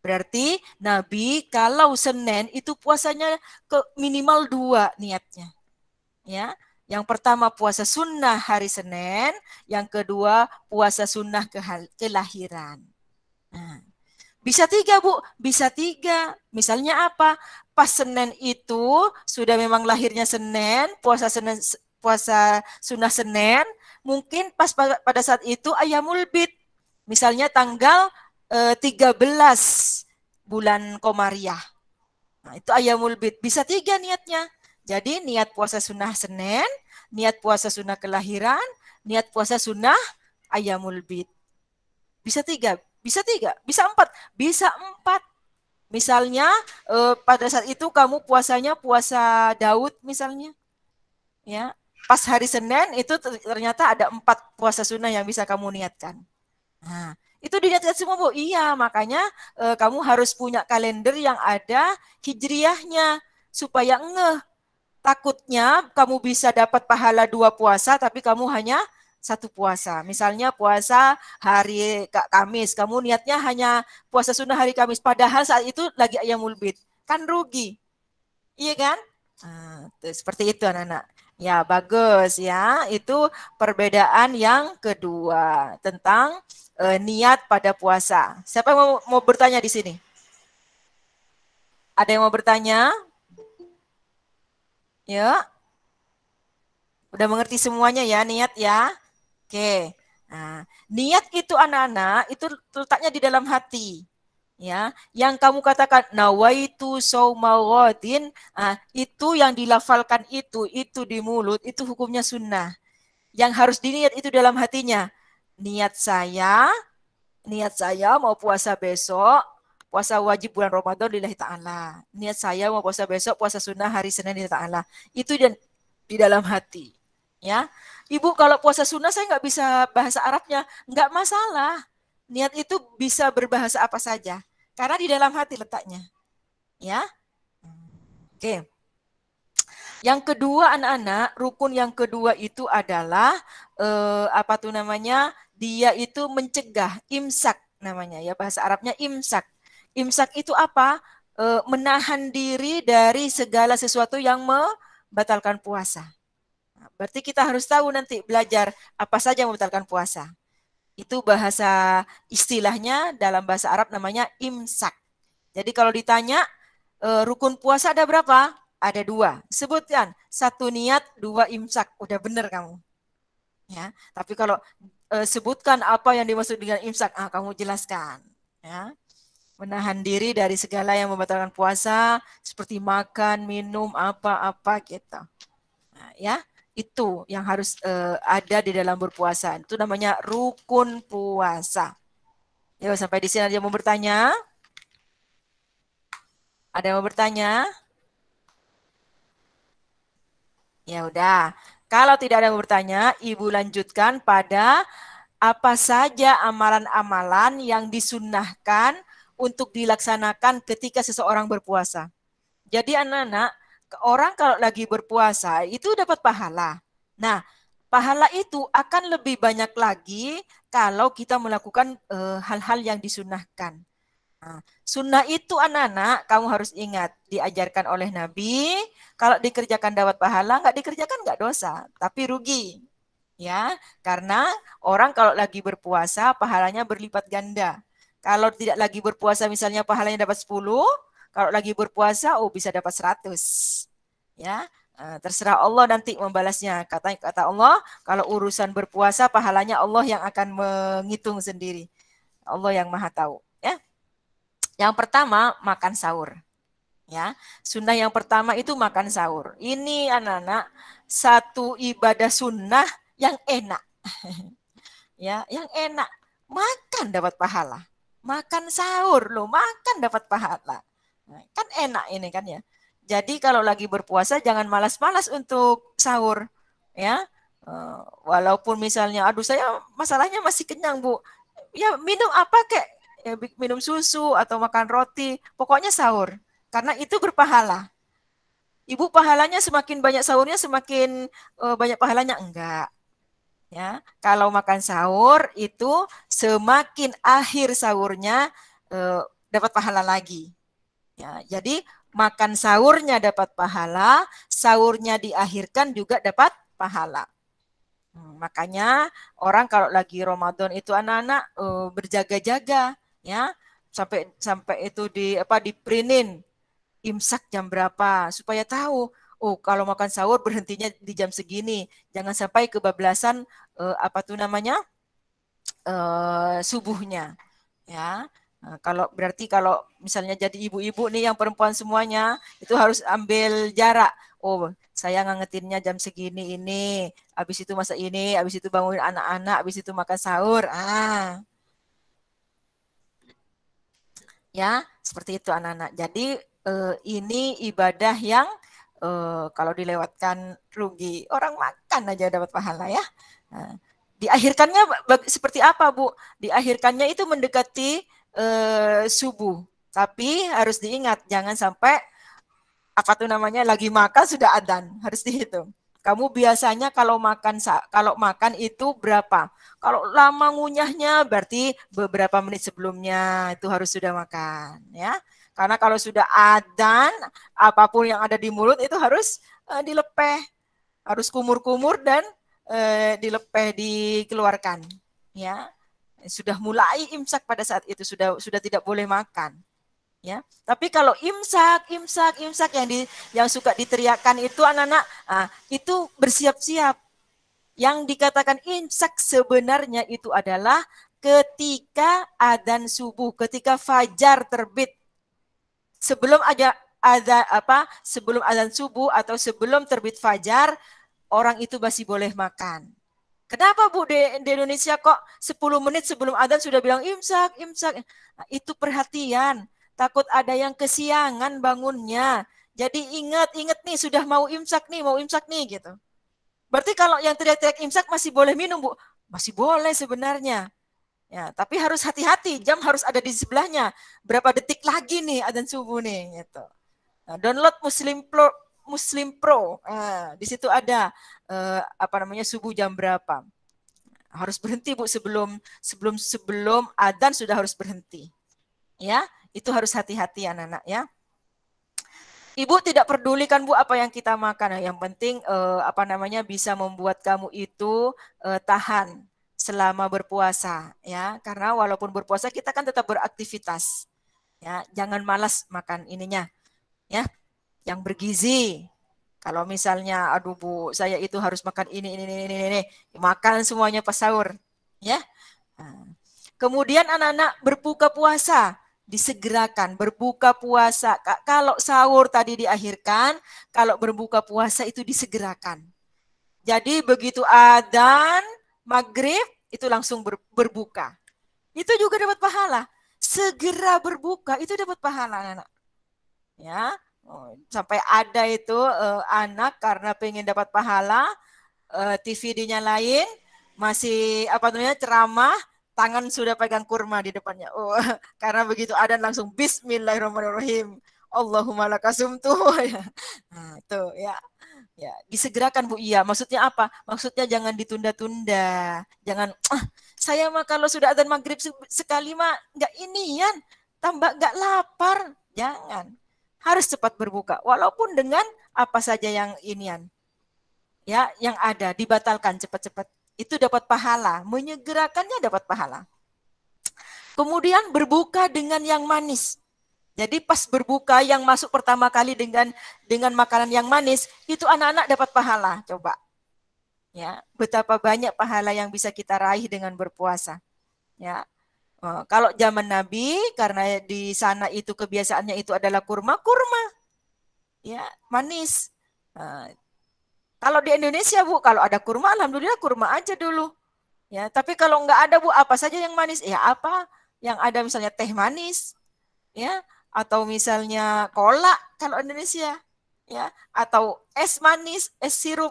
Berarti Nabi kalau Senin itu puasanya minimal 2 niatnya. Ya, yang pertama puasa sunnah hari Senin, yang kedua puasa sunnah kelahiran. Nah, bisa 3, Bu, bisa 3. Misalnya apa? Pas Senin itu sudah memang lahirnya Senin, puasa sunnah Senin, mungkin pas pada saat itu Ayamul Bid. Misalnya tanggal 13 bulan Komariah. Nah, itu Ayamul Bid. Bisa 3 niatnya. Jadi niat puasa sunnah Senin, niat puasa sunnah kelahiran, niat puasa sunnah Ayamul Bid. Bisa 3, bisa 3, bisa 4, bisa 4. Misalnya pada saat itu kamu puasanya puasa Daud misalnya. Ya, pas hari Senin itu ternyata ada 4 puasa sunnah yang bisa kamu niatkan. Nah, itu diniatkan semua, Bu. Iya, makanya kamu harus punya kalender yang ada hijriahnya supaya ngeh. Takutnya kamu bisa dapat pahala 2 puasa tapi kamu hanya 1 puasa. Misalnya puasa hari Kamis, kamu niatnya hanya puasa sunnah hari Kamis, padahal saat itu lagi Ayamul Bid. Kan rugi. Iya kan? Nah, seperti itu anak-anak. Ya, bagus ya. Itu perbedaan yang kedua tentang niat pada puasa. Siapa yang mau bertanya di sini? Ada yang mau bertanya? Ya. Udah mengerti semuanya ya niat ya? Oke. Nah, niat itu anak-anak itu letaknya di dalam hati. Ya, yang kamu katakan nawaitu saumawadin, itu yang dilafalkan itu di mulut, itu hukumnya sunnah. Yang harus diniat itu dalam hatinya. Niat saya mau puasa besok, puasa wajib bulan Ramadan lillahi ta'ala. Niat saya mau puasa besok, puasa sunnah hari Senin lillahi ta'ala. Itu di dalam hati. Ya, Ibu kalau puasa sunnah saya nggak bisa bahasa Arabnya, nggak masalah. Niat itu bisa berbahasa apa saja, karena di dalam hati letaknya. Ya, oke. Yang kedua anak-anak, rukun yang kedua itu adalah apa tuh namanya? Dia itu mencegah, imsak namanya ya, bahasa Arabnya imsak. Imsak itu apa? Menahan diri dari segala sesuatu yang membatalkan puasa. Berarti kita harus tahu nanti belajar apa saja yang membatalkan puasa. Itu bahasa istilahnya dalam bahasa Arab namanya imsak. Jadi kalau ditanya rukun puasa ada berapa? Ada 2. Sebutkan 1 niat, 2 imsak. Udah bener kamu. Ya, tapi kalau sebutkan apa yang dimaksud dengan imsak, kamu jelaskan. Ya, menahan diri dari segala yang membatalkan puasa, seperti makan, minum, apa-apa gitu. Nah, ya, itu yang harus ada di dalam berpuasa. Itu namanya rukun puasa. Ya, sampai di sini ada yang mau bertanya? Ada yang mau bertanya? Ya udah. Kalau tidak ada yang mau bertanya, Ibu lanjutkan pada apa saja amalan-amalan yang disunnahkan untuk dilaksanakan ketika seseorang berpuasa. Jadi anak-anak, orang kalau lagi berpuasa itu dapat pahala. Nah, pahala itu akan lebih banyak lagi kalau kita melakukan hal-hal yang disunnahkan. Nah, sunnah itu anak-anak, kamu harus ingat, diajarkan oleh Nabi, kalau dikerjakan dapat pahala, nggak dikerjakan nggak dosa, tapi rugi. Ya, karena orang kalau lagi berpuasa, pahalanya berlipat ganda. Kalau tidak lagi berpuasa, misalnya pahalanya dapat 10, kalau lagi berpuasa, bisa dapat 100. Ya, terserah Allah nanti membalasnya. Kata Allah, kalau urusan berpuasa, pahalanya Allah yang akan menghitung sendiri. Allah yang maha tahu. Ya. Yang pertama, makan sahur. Ya, sunnah yang pertama itu makan sahur. Ini anak-anak satu ibadah sunnah yang enak. Ya, yang enak. Makan dapat pahala. Makan sahur loh, makan dapat pahala. Nah, kan enak ini kan ya. Jadi kalau lagi berpuasa jangan malas-malas untuk sahur. Ya, walaupun misalnya, aduh saya masalahnya masih kenyang Bu. Ya minum apa kek? Ya, minum susu atau makan roti, pokoknya sahur. Karena itu berpahala. Ibu pahalanya semakin banyak sahurnya semakin banyak pahalanya, enggak. Ya, kalau makan sahur itu semakin akhir sahurnya dapat pahala lagi. Ya, jadi makan sahurnya dapat pahala, sahurnya diakhirkan juga dapat pahala. Makanya orang kalau lagi Ramadan itu anak-anak berjaga-jaga, ya, sampai itu diprintin imsak jam berapa supaya tahu. Oh, kalau makan sahur berhentinya di jam segini, jangan sampai kebablasan subuhnya, ya. Nah, kalau misalnya jadi ibu-ibu nih yang perempuan semuanya itu harus ambil jarak. Oh, saya ngangetinnya jam segini ini, habis itu masak ini, habis itu bangunin anak-anak, habis itu makan sahur. Ya, seperti itu anak-anak. Jadi ini ibadah yang kalau dilewatkan rugi. Orang makan aja dapat pahala ya. Nah, diakhirkannya seperti apa Bu? Diakhirkannya itu mendekati subuh. Tapi harus diingat jangan sampai lagi makan sudah adzan, harus dihitung. Kamu biasanya kalau makan itu berapa? Kalau lama ngunyahnya berarti beberapa menit sebelumnya itu harus sudah makan, ya. Karena kalau sudah adzan, apapun yang ada di mulut itu harus dilepeh, harus kumur-kumur dan dilepeh, dikeluarkan, ya. Sudah mulai imsak pada saat itu sudah tidak boleh makan. Ya, tapi kalau imsak yang suka diteriakkan itu anak-anak, itu bersiap-siap. Yang dikatakan imsak sebenarnya itu adalah ketika adzan subuh, ketika fajar terbit. Sebelum sebelum adzan subuh atau sebelum terbit fajar, orang itu masih boleh makan. Kenapa Bu di Indonesia kok 10 menit sebelum adzan sudah bilang imsak? Nah, itu perhatian. Takut ada yang kesiangan bangunnya. Jadi ingat nih sudah mau imsak nih gitu. Berarti kalau yang teriak-teriak imsak masih boleh minum Bu? Masih boleh sebenarnya. Ya, tapi harus hati-hati, jam harus ada di sebelahnya. Berapa detik lagi nih adzan subuh nih gitu. Nah, download Muslim Pro. Di situ ada subuh jam berapa. Harus berhenti Bu sebelum adzan sudah harus berhenti. Ya. Itu harus hati-hati anak-anak ya. Ibu tidak pedulikan Bu apa yang kita makan. Yang penting bisa membuat kamu itu tahan selama berpuasa ya. Karena walaupun berpuasa kita kan tetap beraktivitas. Ya, jangan malas makan ininya. Ya. Yang bergizi. Kalau misalnya, aduh Bu, saya itu harus makan ini, makan semuanya pas sahur, ya. Nah, kemudian anak-anak berbuka puasa, disegerakan berbuka puasa. Kalau sahur tadi diakhirkan, kalau berbuka puasa itu disegerakan. Jadi begitu adzan maghrib itu langsung berbuka. Itu juga dapat pahala. Segera berbuka itu dapat pahala, anak-anak. Ya, sampai ada itu anak karena pengen dapat pahala, TV dinyalain, masih apa namanya ceramah, tangan sudah pegang kurma di depannya. Oh, karena begitu adzan langsung Bismillahirrahmanirrahim. Allahumma lakasumtu. Nah, itu ya. Ya, disegerakan Bu. Iya, maksudnya apa? Maksudnya jangan ditunda-tunda. Jangan saya mah kalau sudah adzan maghrib sekali mah enggak inian, tambah enggak lapar. Jangan. Harus cepat berbuka walaupun dengan apa saja yang inian. Ya, yang ada dibatalkan cepat-cepat. Itu dapat pahala, menyegerakannya dapat pahala. Kemudian berbuka dengan yang manis. Jadi pas berbuka yang masuk pertama kali dengan makanan yang manis, itu anak-anak dapat pahala. Coba. Ya, betapa banyak pahala yang bisa kita raih dengan berpuasa. Ya. Kalau zaman Nabi karena di sana itu kebiasaannya itu adalah kurma. Ya, manis. Kalau di Indonesia Bu, kalau ada kurma alhamdulillah kurma aja dulu. Ya, tapi kalau enggak ada Bu, apa saja yang manis? Ya apa? Yang ada misalnya teh manis. Ya, atau misalnya cola kalau Indonesia, ya, atau es manis, es sirup,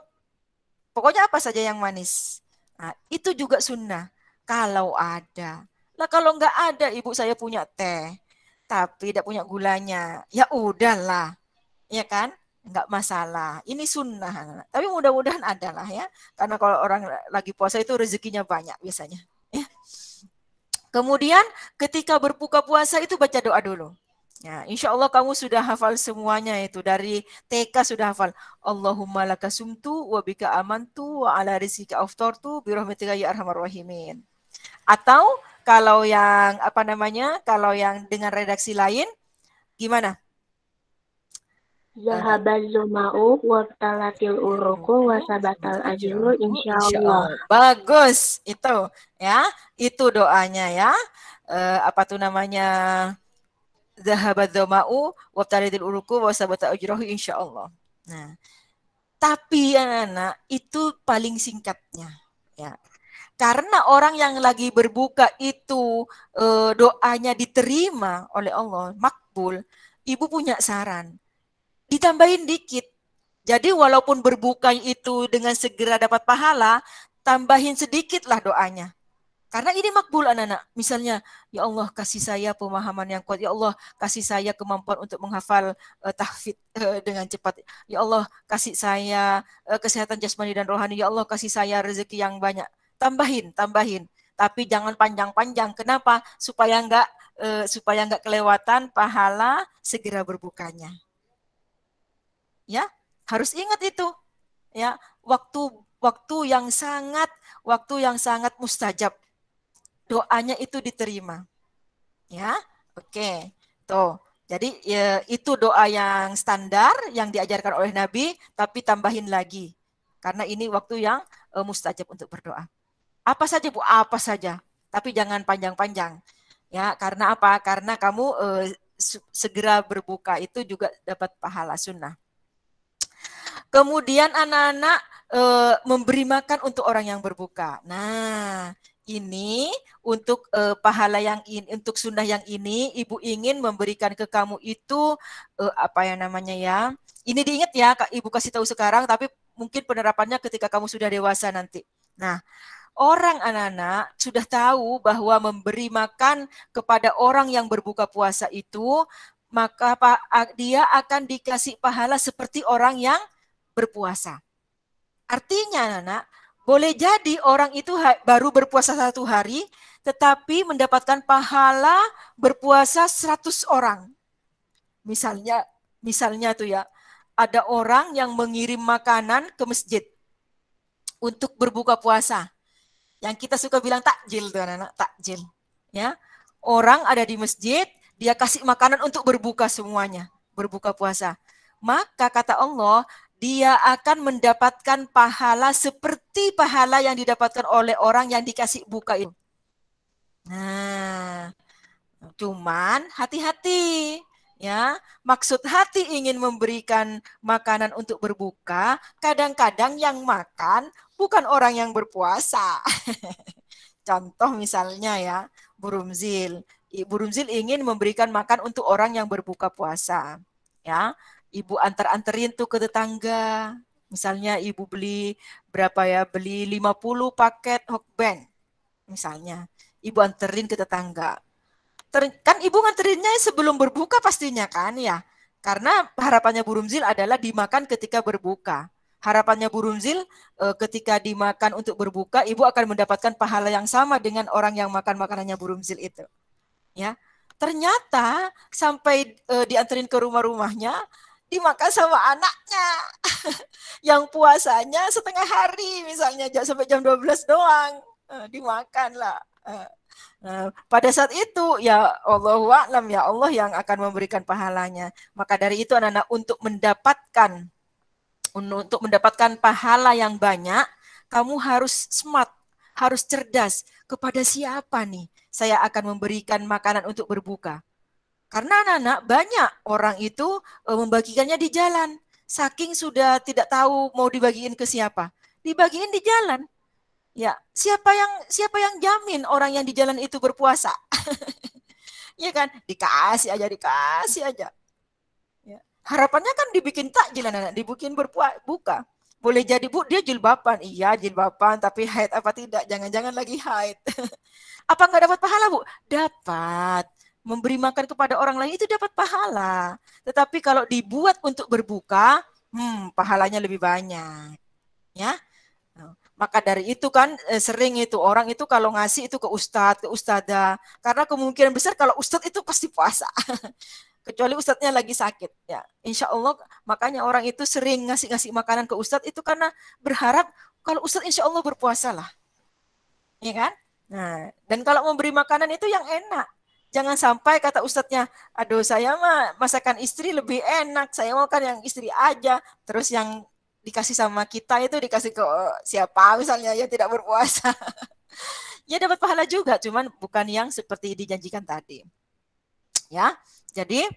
pokoknya apa saja yang manis. Nah, itu juga sunnah kalau ada. Lah kalau nggak ada, ibu saya punya teh, tapi tidak punya gulanya, ya udahlah, ya kan, nggak masalah. Ini sunnah, tapi mudah-mudahan ada lah ya, karena kalau orang lagi puasa itu rezekinya banyak biasanya. Ya. Kemudian ketika berbuka puasa itu baca doa dulu. Ya, insya Allah kamu sudah hafal semuanya itu. Dari TK sudah hafal. Allahumma laka sumtu wa bika amantu wa ala rizkika aftartu birahmatika ya arhamar rahimin. Atau kalau yang apa namanya? Kalau yang dengan redaksi lain gimana? Zahabal zoma'u wa talatil uruku wa sabatal ajru insyaallah. Bagus itu ya. Itu doanya ya. Apa tuh namanya? Zahabat dhama'u wa taridil uruku wa sabata ujrahu insyaallah. Nah, tapi anak-anak itu paling singkatnya ya. Karena orang yang lagi berbuka itu doanya diterima oleh Allah, makbul. Ibu punya saran. Ditambahin dikit. Jadi walaupun berbuka itu dengan segera dapat pahala, tambahin sedikitlah doanya. Karena ini makbul anak-anak. Misalnya, ya Allah kasih saya pemahaman yang kuat. Ya Allah kasih saya kemampuan untuk menghafal tahfidz dengan cepat. Ya Allah kasih saya kesehatan jasmani dan rohani. Ya Allah kasih saya rezeki yang banyak. Tambahin. Tapi jangan panjang-panjang. Kenapa? Supaya enggak kelewatan pahala segera berbukanya. Ya, harus ingat itu. Ya, waktu yang sangat mustajab. Doanya itu diterima. Ya, oke. Tuh. Jadi ya, itu doa yang standar yang diajarkan oleh Nabi, tapi tambahin lagi. Karena ini waktu yang mustajab untuk berdoa. Apa saja Bu? Apa saja. Tapi jangan panjang-panjang. Ya, karena apa? Karena kamu segera berbuka itu juga dapat pahala sunnah. Kemudian anak-anak memberi makan untuk orang yang berbuka. Nah, ini untuk pahala yang ini, untuk sunnah yang ini, ibu ingin memberikan ke kamu itu apa yang namanya ya? Ini diingat ya, ibu kasih tahu sekarang, tapi mungkin penerapannya ketika kamu sudah dewasa nanti. Nah, orang anak-anak sudah tahu bahwa memberi makan kepada orang yang berbuka puasa itu, maka dia akan dikasih pahala seperti orang yang berpuasa. Artinya anak-anak, boleh jadi orang itu baru berpuasa 1 hari, tetapi mendapatkan pahala berpuasa 100 orang. Misalnya tuh ya, ada orang yang mengirim makanan ke masjid untuk berbuka puasa. Yang kita suka bilang takjil tuh anak-anak, takjil. Ya, orang ada di masjid, dia kasih makanan untuk berbuka semuanya, berbuka puasa. Maka kata Allah, dia akan mendapatkan pahala seperti pahala yang didapatkan oleh orang yang dikasih buka itu. Nah, cuman hati-hati ya. Maksud hati ingin memberikan makanan untuk berbuka, kadang-kadang yang makan bukan orang yang berpuasa. Contoh misalnya ya, Bu Rumzil. Ibu Rumzil ingin memberikan makan untuk orang yang berbuka puasa. Ya, ibu anterin tuh ke tetangga. Misalnya ibu beli berapa ya? Beli 50 paket Hokben. Misalnya, ibu anterin ke tetangga. Kan ibu nganterinnya sebelum berbuka pastinya kan ya. Karena harapannya Bu Rumzil adalah dimakan ketika berbuka. Harapannya Bu Rumzil ketika dimakan untuk berbuka, ibu akan mendapatkan pahala yang sama dengan orang yang makan makanannya Bu Rumzil itu. Ya, ternyata sampai dianterin ke rumah-rumahnya, dimakan sama anaknya yang puasanya setengah hari misalnya sampai jam 12 doang, dimakan lah. Nah, pada saat itu ya Allahu a'lam, ya Allah yang akan memberikan pahalanya. Maka dari itu anak-anak untuk mendapatkan pahala yang banyak, kamu harus smart, harus cerdas. Kepada siapa nih saya akan memberikan makanan untuk berbuka? Karena anak-anak banyak orang itu membagikannya di jalan. Saking sudah tidak tahu mau dibagiin ke siapa. Dibagiin di jalan. Ya, siapa yang jamin orang yang di jalan itu berpuasa? Ya kan? Dikasih aja. Ya. Harapannya kan dibikin takjil anak, dibikin buka. Boleh jadi Bu, dia jilbaban. Iya, jilbaban, tapi haid apa tidak? Jangan-jangan lagi haid. Apa nggak dapat pahala, Bu? Dapat. Memberi makan kepada orang lain itu dapat pahala. Tetapi kalau dibuat untuk berbuka, pahalanya lebih banyak. Ya. Maka dari itu kan sering itu orang itu kalau ngasih itu ke ustadz, ke ustadzah. Karena kemungkinan besar kalau ustadz itu pasti puasa. Kecuali ustadznya lagi sakit. Ya, insya Allah makanya orang itu sering ngasih makanan ke ustadz itu karena berharap kalau ustadz insya Allah berpuasa lah. Ya kan? Nah, dan kalau memberi makanan itu yang enak. Jangan sampai kata ustadznya, aduh saya mah masakan istri lebih enak, saya mau kan yang istri aja. Terus yang dikasih sama kita itu dikasih ke siapa misalnya yang tidak berpuasa. Ya dapat pahala juga, cuman bukan yang seperti dijanjikan tadi. Ya, jadi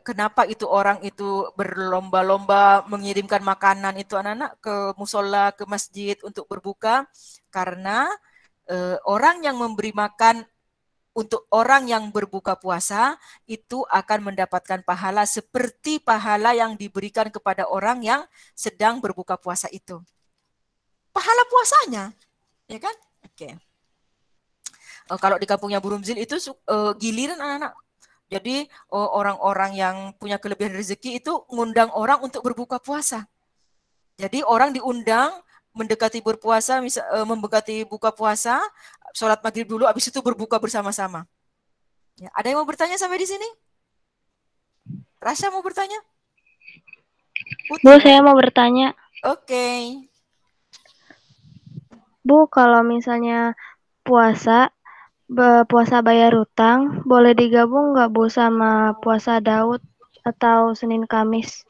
kenapa itu orang itu berlomba-lomba mengirimkan makanan itu anak-anak ke musola, ke masjid untuk berbuka? Karena orang yang memberi makan untuk orang yang berbuka puasa itu akan mendapatkan pahala seperti pahala yang diberikan kepada orang yang sedang berbuka puasa itu. Pahala puasanya, ya kan? Oke. Kalau di kampungnya Bu Rumzil itu giliran anak-anak. Jadi orang-orang yang punya kelebihan rezeki itu ngundang orang untuk berbuka puasa. Jadi orang diundang mendekati berpuasa, mendekati buka puasa, sholat maghrib dulu, habis itu berbuka bersama-sama. Ya, ada yang mau bertanya sampai di sini? Rasya mau bertanya? Bu, saya mau bertanya. Oke. Bu, kalau misalnya puasa bayar hutang, boleh digabung nggak Bu sama puasa Daud atau Senin Kamis?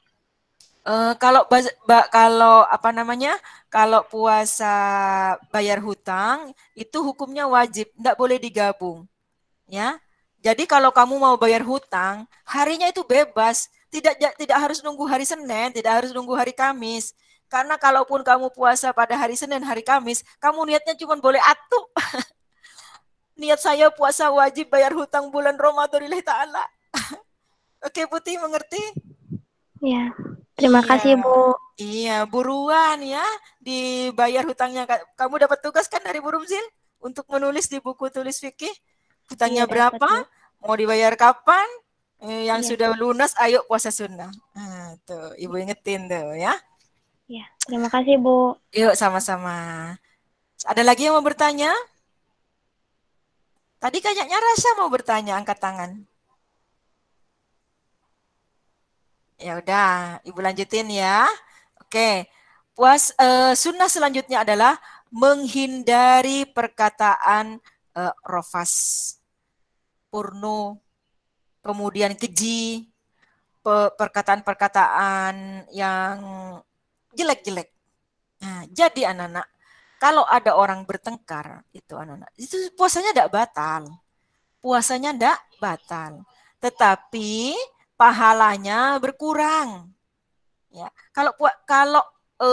Kalau apa namanya? Kalau puasa bayar hutang itu hukumnya wajib, enggak boleh digabung. Ya. Jadi kalau kamu mau bayar hutang, harinya itu bebas, tidak harus nunggu hari Senin, tidak harus nunggu hari Kamis. Karena kalaupun kamu puasa pada hari Senin, hari Kamis, kamu niatnya cuma boleh atuh. Niat saya puasa wajib bayar hutang bulan Ramadan lillahi ta'ala. Oke, Putih mengerti? Ya. Terima kasih, Bu. Iya, buruan ya dibayar hutangnya. Kamu dapat tugas kan dari Bu Rumzil untuk menulis di buku tulis fikih hutangnya berapa, dapat, mau dibayar kapan, yang sudah lunas ayo puasa sunnah. Nah, tuh Ibu ingetin tuh ya. Ya, terima kasih Bu. Yuk sama-sama. Ada lagi yang mau bertanya? Tadi kayaknya Rasya mau bertanya, angkat tangan. Ya udah, Ibu lanjutin ya. Oke. Sunnah selanjutnya adalah menghindari perkataan rofas, porno, kemudian keji, perkataan-perkataan yang jelek-jelek. Nah, jadi anak-anak, kalau ada orang bertengkar, itu anak-anak, itu puasanya tidak batal. Puasanya tidak batal. Tetapi pahalanya berkurang. Ya, kalau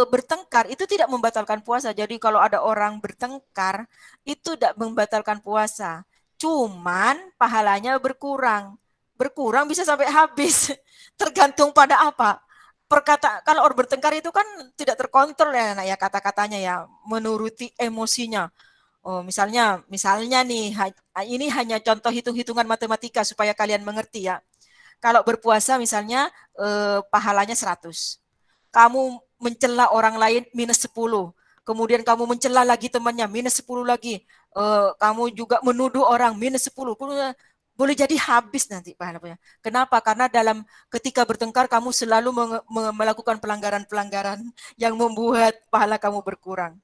bertengkar itu tidak membatalkan puasa. Jadi kalau ada orang bertengkar itu tidak membatalkan puasa. Cuman pahalanya berkurang. Berkurang bisa sampai habis. Tergantung pada apa. Kalau orang bertengkar itu kan tidak terkontrol ya, ya kata-katanya ya, menuruti emosinya. Oh, misalnya nih, ini hanya contoh hitung-hitungan matematika supaya kalian mengerti ya. Kalau berpuasa misalnya pahalanya 100. Kamu mencela orang lain minus 10. Kemudian kamu mencela lagi temannya minus 10 lagi. Kamu juga menuduh orang minus 10. Boleh jadi habis nanti pahalanya. Kenapa? Karena ketika bertengkar kamu selalu melakukan pelanggaran-pelanggaran yang membuat pahala kamu berkurang.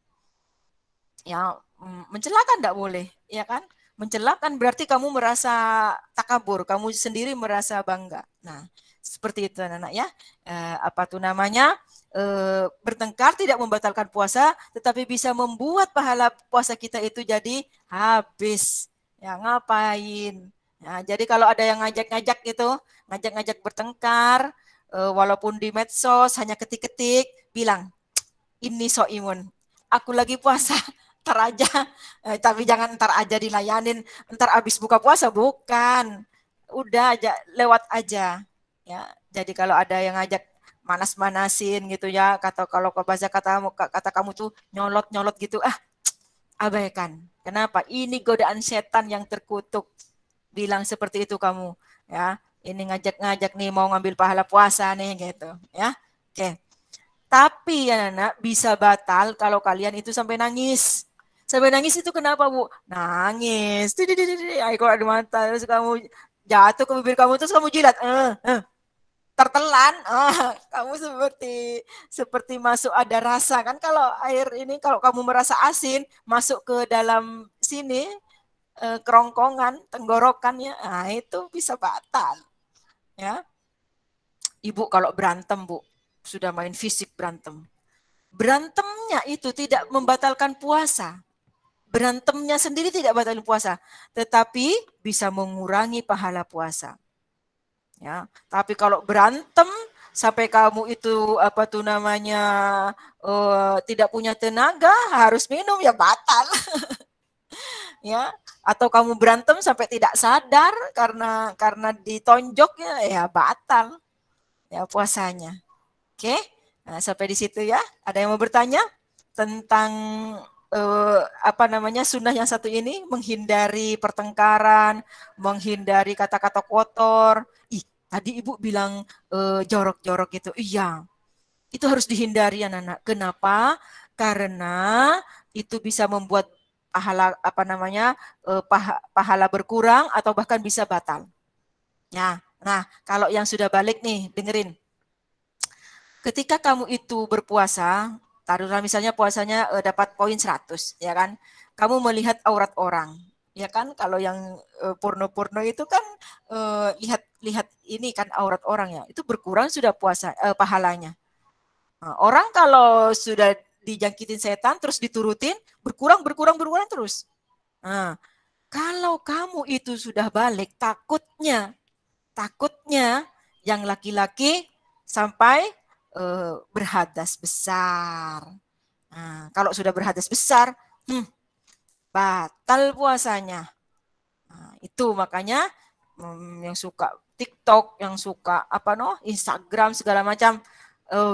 Ya, mencela kan tidak boleh, ya kan? Mencela kan berarti kamu merasa takabur, kamu sendiri merasa bangga. Nah, seperti itu anak-anak ya. Bertengkar tidak membatalkan puasa, tetapi bisa membuat pahala puasa kita itu jadi habis. Ya, ngapain? Ya, jadi kalau ada yang ngajak-ngajak gitu, ngajak-ngajak bertengkar, walaupun di medsos hanya ketik-ketik, bilang, ini soimun, aku lagi puasa. Ntar aja, tapi jangan ntar aja dilayanin, ntar abis buka puasa, bukan. Udah aja, lewat aja. Ya, jadi kalau ada yang ngajak manas-manasin gitu ya, kalau bahasa kata kamu tuh nyolot-nyolot gitu, abaikan. Kenapa? Ini godaan setan yang terkutuk. Bilang seperti itu kamu, ya. Ini ngajak-ngajak nih mau ngambil pahala puasa nih gitu, ya. Oke. Tapi ya anak bisa batal kalau kalian itu sampai nangis. Sampai nangis itu kenapa, Bu? Nangis. Ayo kalau ada mata terus kamu jatuh ke bibir kamu terus kamu jilat. Tertelan. Kamu seperti masuk ada rasa kan, kalau air ini kalau kamu merasa asin masuk ke dalam sini kerongkongan, tenggorokan ya. Nah, itu bisa batal. Ya. Ibu kalau berantem, Bu, sudah main fisik berantem. Berantemnya itu tidak membatalkan puasa. Berantemnya sendiri tidak batalkan puasa, tetapi bisa mengurangi pahala puasa. Ya, tapi kalau berantem sampai kamu itu tidak punya tenaga, harus minum, ya batal. Ya, atau kamu berantem sampai tidak sadar karena ditonjok, ya batal. Ya puasanya. Oke? Nah, sampai di situ ya. Ada yang mau bertanya tentang sunnah yang satu ini, menghindari pertengkaran, menghindari kata-kata kotor. Tadi Ibu bilang jorok-jorok itu. Iya. Itu harus dihindari anak-anak. Kenapa? Karena itu bisa membuat pahala berkurang atau bahkan bisa batal. Ya. Nah, kalau yang sudah balik nih, dengerin. Ketika kamu itu berpuasa, taruhlah misalnya puasanya dapat poin 100, ya kan? Kamu melihat aurat orang, ya kan? Kalau yang porno-porno itu kan lihat ini kan aurat orang ya, itu berkurang sudah puasa pahalanya. Nah, orang kalau sudah dijangkitin setan terus diturutin, berkurang terus. Nah, kalau kamu itu sudah balik, takutnya yang laki-laki sampai berhadas besar. Nah, kalau sudah berhadas besar, batal puasanya. Nah, itu makanya yang suka TikTok, yang suka Instagram segala macam,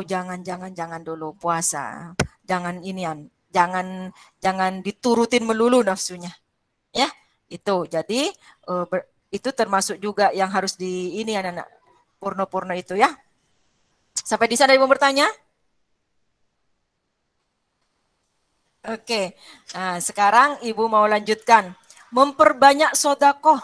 jangan dulu puasa. Jangan diturutin melulu nafsunya. Ya, itu. Jadi itu termasuk juga yang harus anak-anak porno-porno itu ya. Sampai di sana Ibu bertanya? Oke. Nah, sekarang Ibu mau lanjutkan. Memperbanyak sodakoh.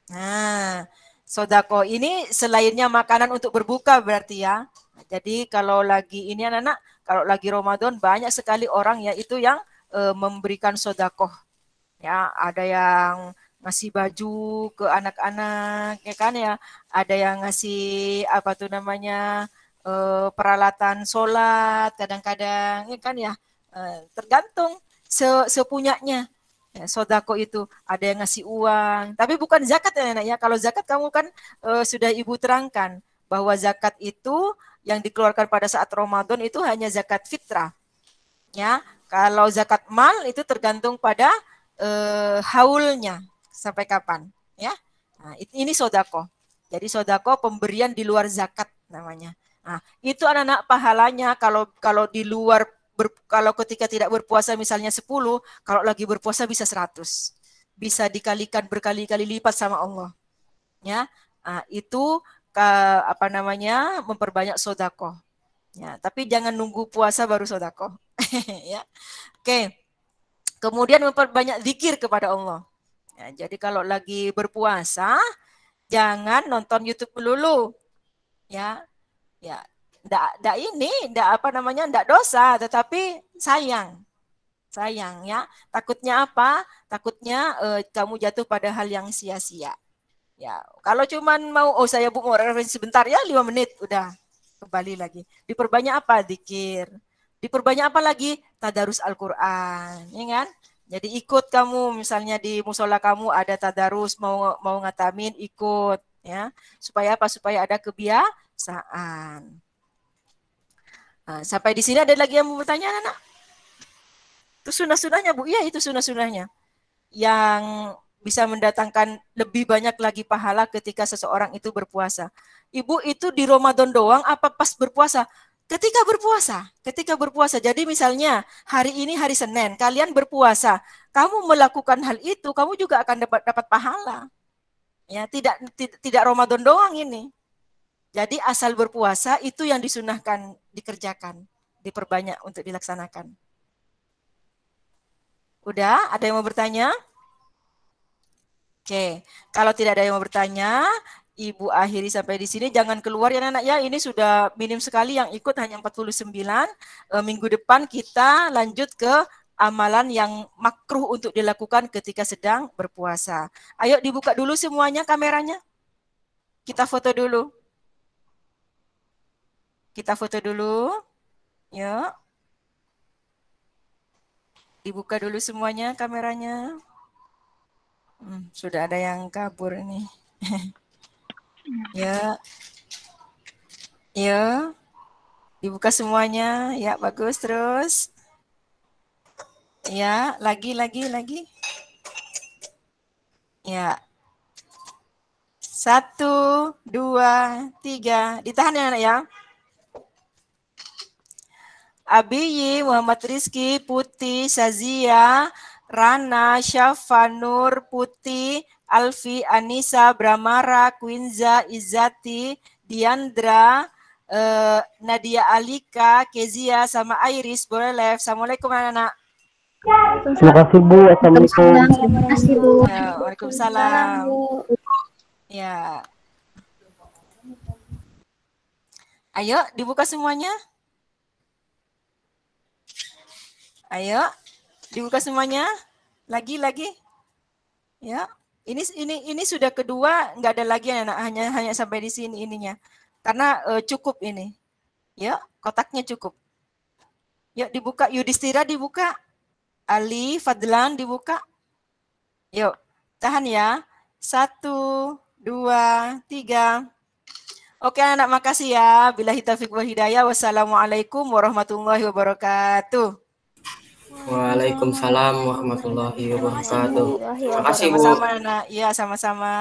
Nah, sodakoh ini selainnya makanan untuk berbuka berarti ya. Jadi kalau lagi ini anak-anak, kalau lagi Ramadan banyak sekali orang ya itu yang memberikan sodakoh. Ya, ada yang ngasih baju ke anak-anak, ya kan ya. Ada yang ngasih apa tuh namanya peralatan sholat, kadang-kadang, ya kan ya. Tergantung sepunyanya. Ya, sodako itu ada yang ngasih uang, tapi bukan zakat ya Nenek ya. Kalau zakat kamu kan sudah Ibu terangkan bahwa zakat itu yang dikeluarkan pada saat Ramadan itu hanya zakat fitrah. Ya, kalau zakat mal itu tergantung pada haulnya sampai kapan. Ya, nah, ini sodako. Jadi sodako pemberian di luar zakat namanya. Nah, itu anak-anak pahalanya kalau di luar kalau ketika tidak berpuasa misalnya 10, kalau lagi berpuasa bisa 100. Bisa dikalikan berkali-kali lipat sama Allah. Ya, nah, itu apa namanya memperbanyak sodako. Ya, tapi jangan nunggu puasa baru sodako. Ya, oke. Kemudian memperbanyak zikir kepada Allah. Ya, jadi kalau lagi berpuasa, jangan nonton YouTube melulu. Ya, ya. Ndak dosa, tetapi sayang ya. Takutnya apa? Takutnya kamu jatuh pada hal yang sia-sia. Ya, kalau cuman mau saya mau referensi sebentar ya 5 menit udah kembali lagi. Diperbanyak apa? Zikir. Diperbanyak apa lagi? Tadarus Al-Qur'an, ya kan? Jadi ikut kamu misalnya di musola kamu ada tadarus mau ngatamin ikut ya. Supaya apa? Supaya ada kebiasaan. Nah, sampai di sini ada lagi yang mau bertanya, anak? Itu sunah-sunahnya, Bu. Iya, itu sunah-sunahnya. Yang bisa mendatangkan lebih banyak lagi pahala ketika seseorang itu berpuasa. Ibu itu di Ramadan doang apa pas berpuasa? Ketika berpuasa. Jadi misalnya hari ini hari Senin, kalian berpuasa. Kamu melakukan hal itu, kamu juga akan dapat pahala. Ya, tidak Ramadan doang ini. Jadi asal berpuasa itu yang disunahkan dikerjakan, diperbanyak untuk dilaksanakan. Udah, ada yang mau bertanya? Oke, kalau tidak ada yang mau bertanya, Ibu akhiri sampai di sini. Jangan keluar ya anak ya, ini sudah minim sekali yang ikut, hanya 49. Minggu depan kita lanjut ke amalan yang makruh untuk dilakukan ketika sedang berpuasa. Ayo dibuka dulu semuanya kameranya. Kita foto dulu. Kita foto dulu, ya. Dibuka dulu semuanya kameranya. Sudah ada yang kabur ini. Ya, ya. Dibuka semuanya, ya bagus terus. Ya, lagi. Ya. 1, 2, 3. Ditahan ya anak ya. Abiyi, Muhammad Rizky, Putih, Sazia, Rana, Syafanur, Putih, Alfi, Anissa, Bramara, Quinza, Izzati, Diandra, Nadia Alika, Kezia, sama Iris. Boleh live. Assalamualaikum anak-anak. Terima kasih Bu. Assalamualaikum. Terima kasih Bu. Waalaikumsalam. Ya. Ayo dibuka semuanya. Ayo, dibuka semuanya. Lagi. Ya, ini sudah kedua, nggak ada lagi anak, hanya sampai di sini ininya. Karena cukup ini. Ya, kotaknya cukup. Yuk dibuka, Yudhistira dibuka. Ali, Fadlan dibuka. Yuk, tahan ya. 1, 2, 3. Oke anak, makasih ya. Billahi taufiq wal hidayah. Wassalamualaikum warahmatullahi wabarakatuh. Waalaikumsalam warahmatullahi wabarakatuh. Terima kasih Bu. Sama-sama, Nak. Iya, sama-sama.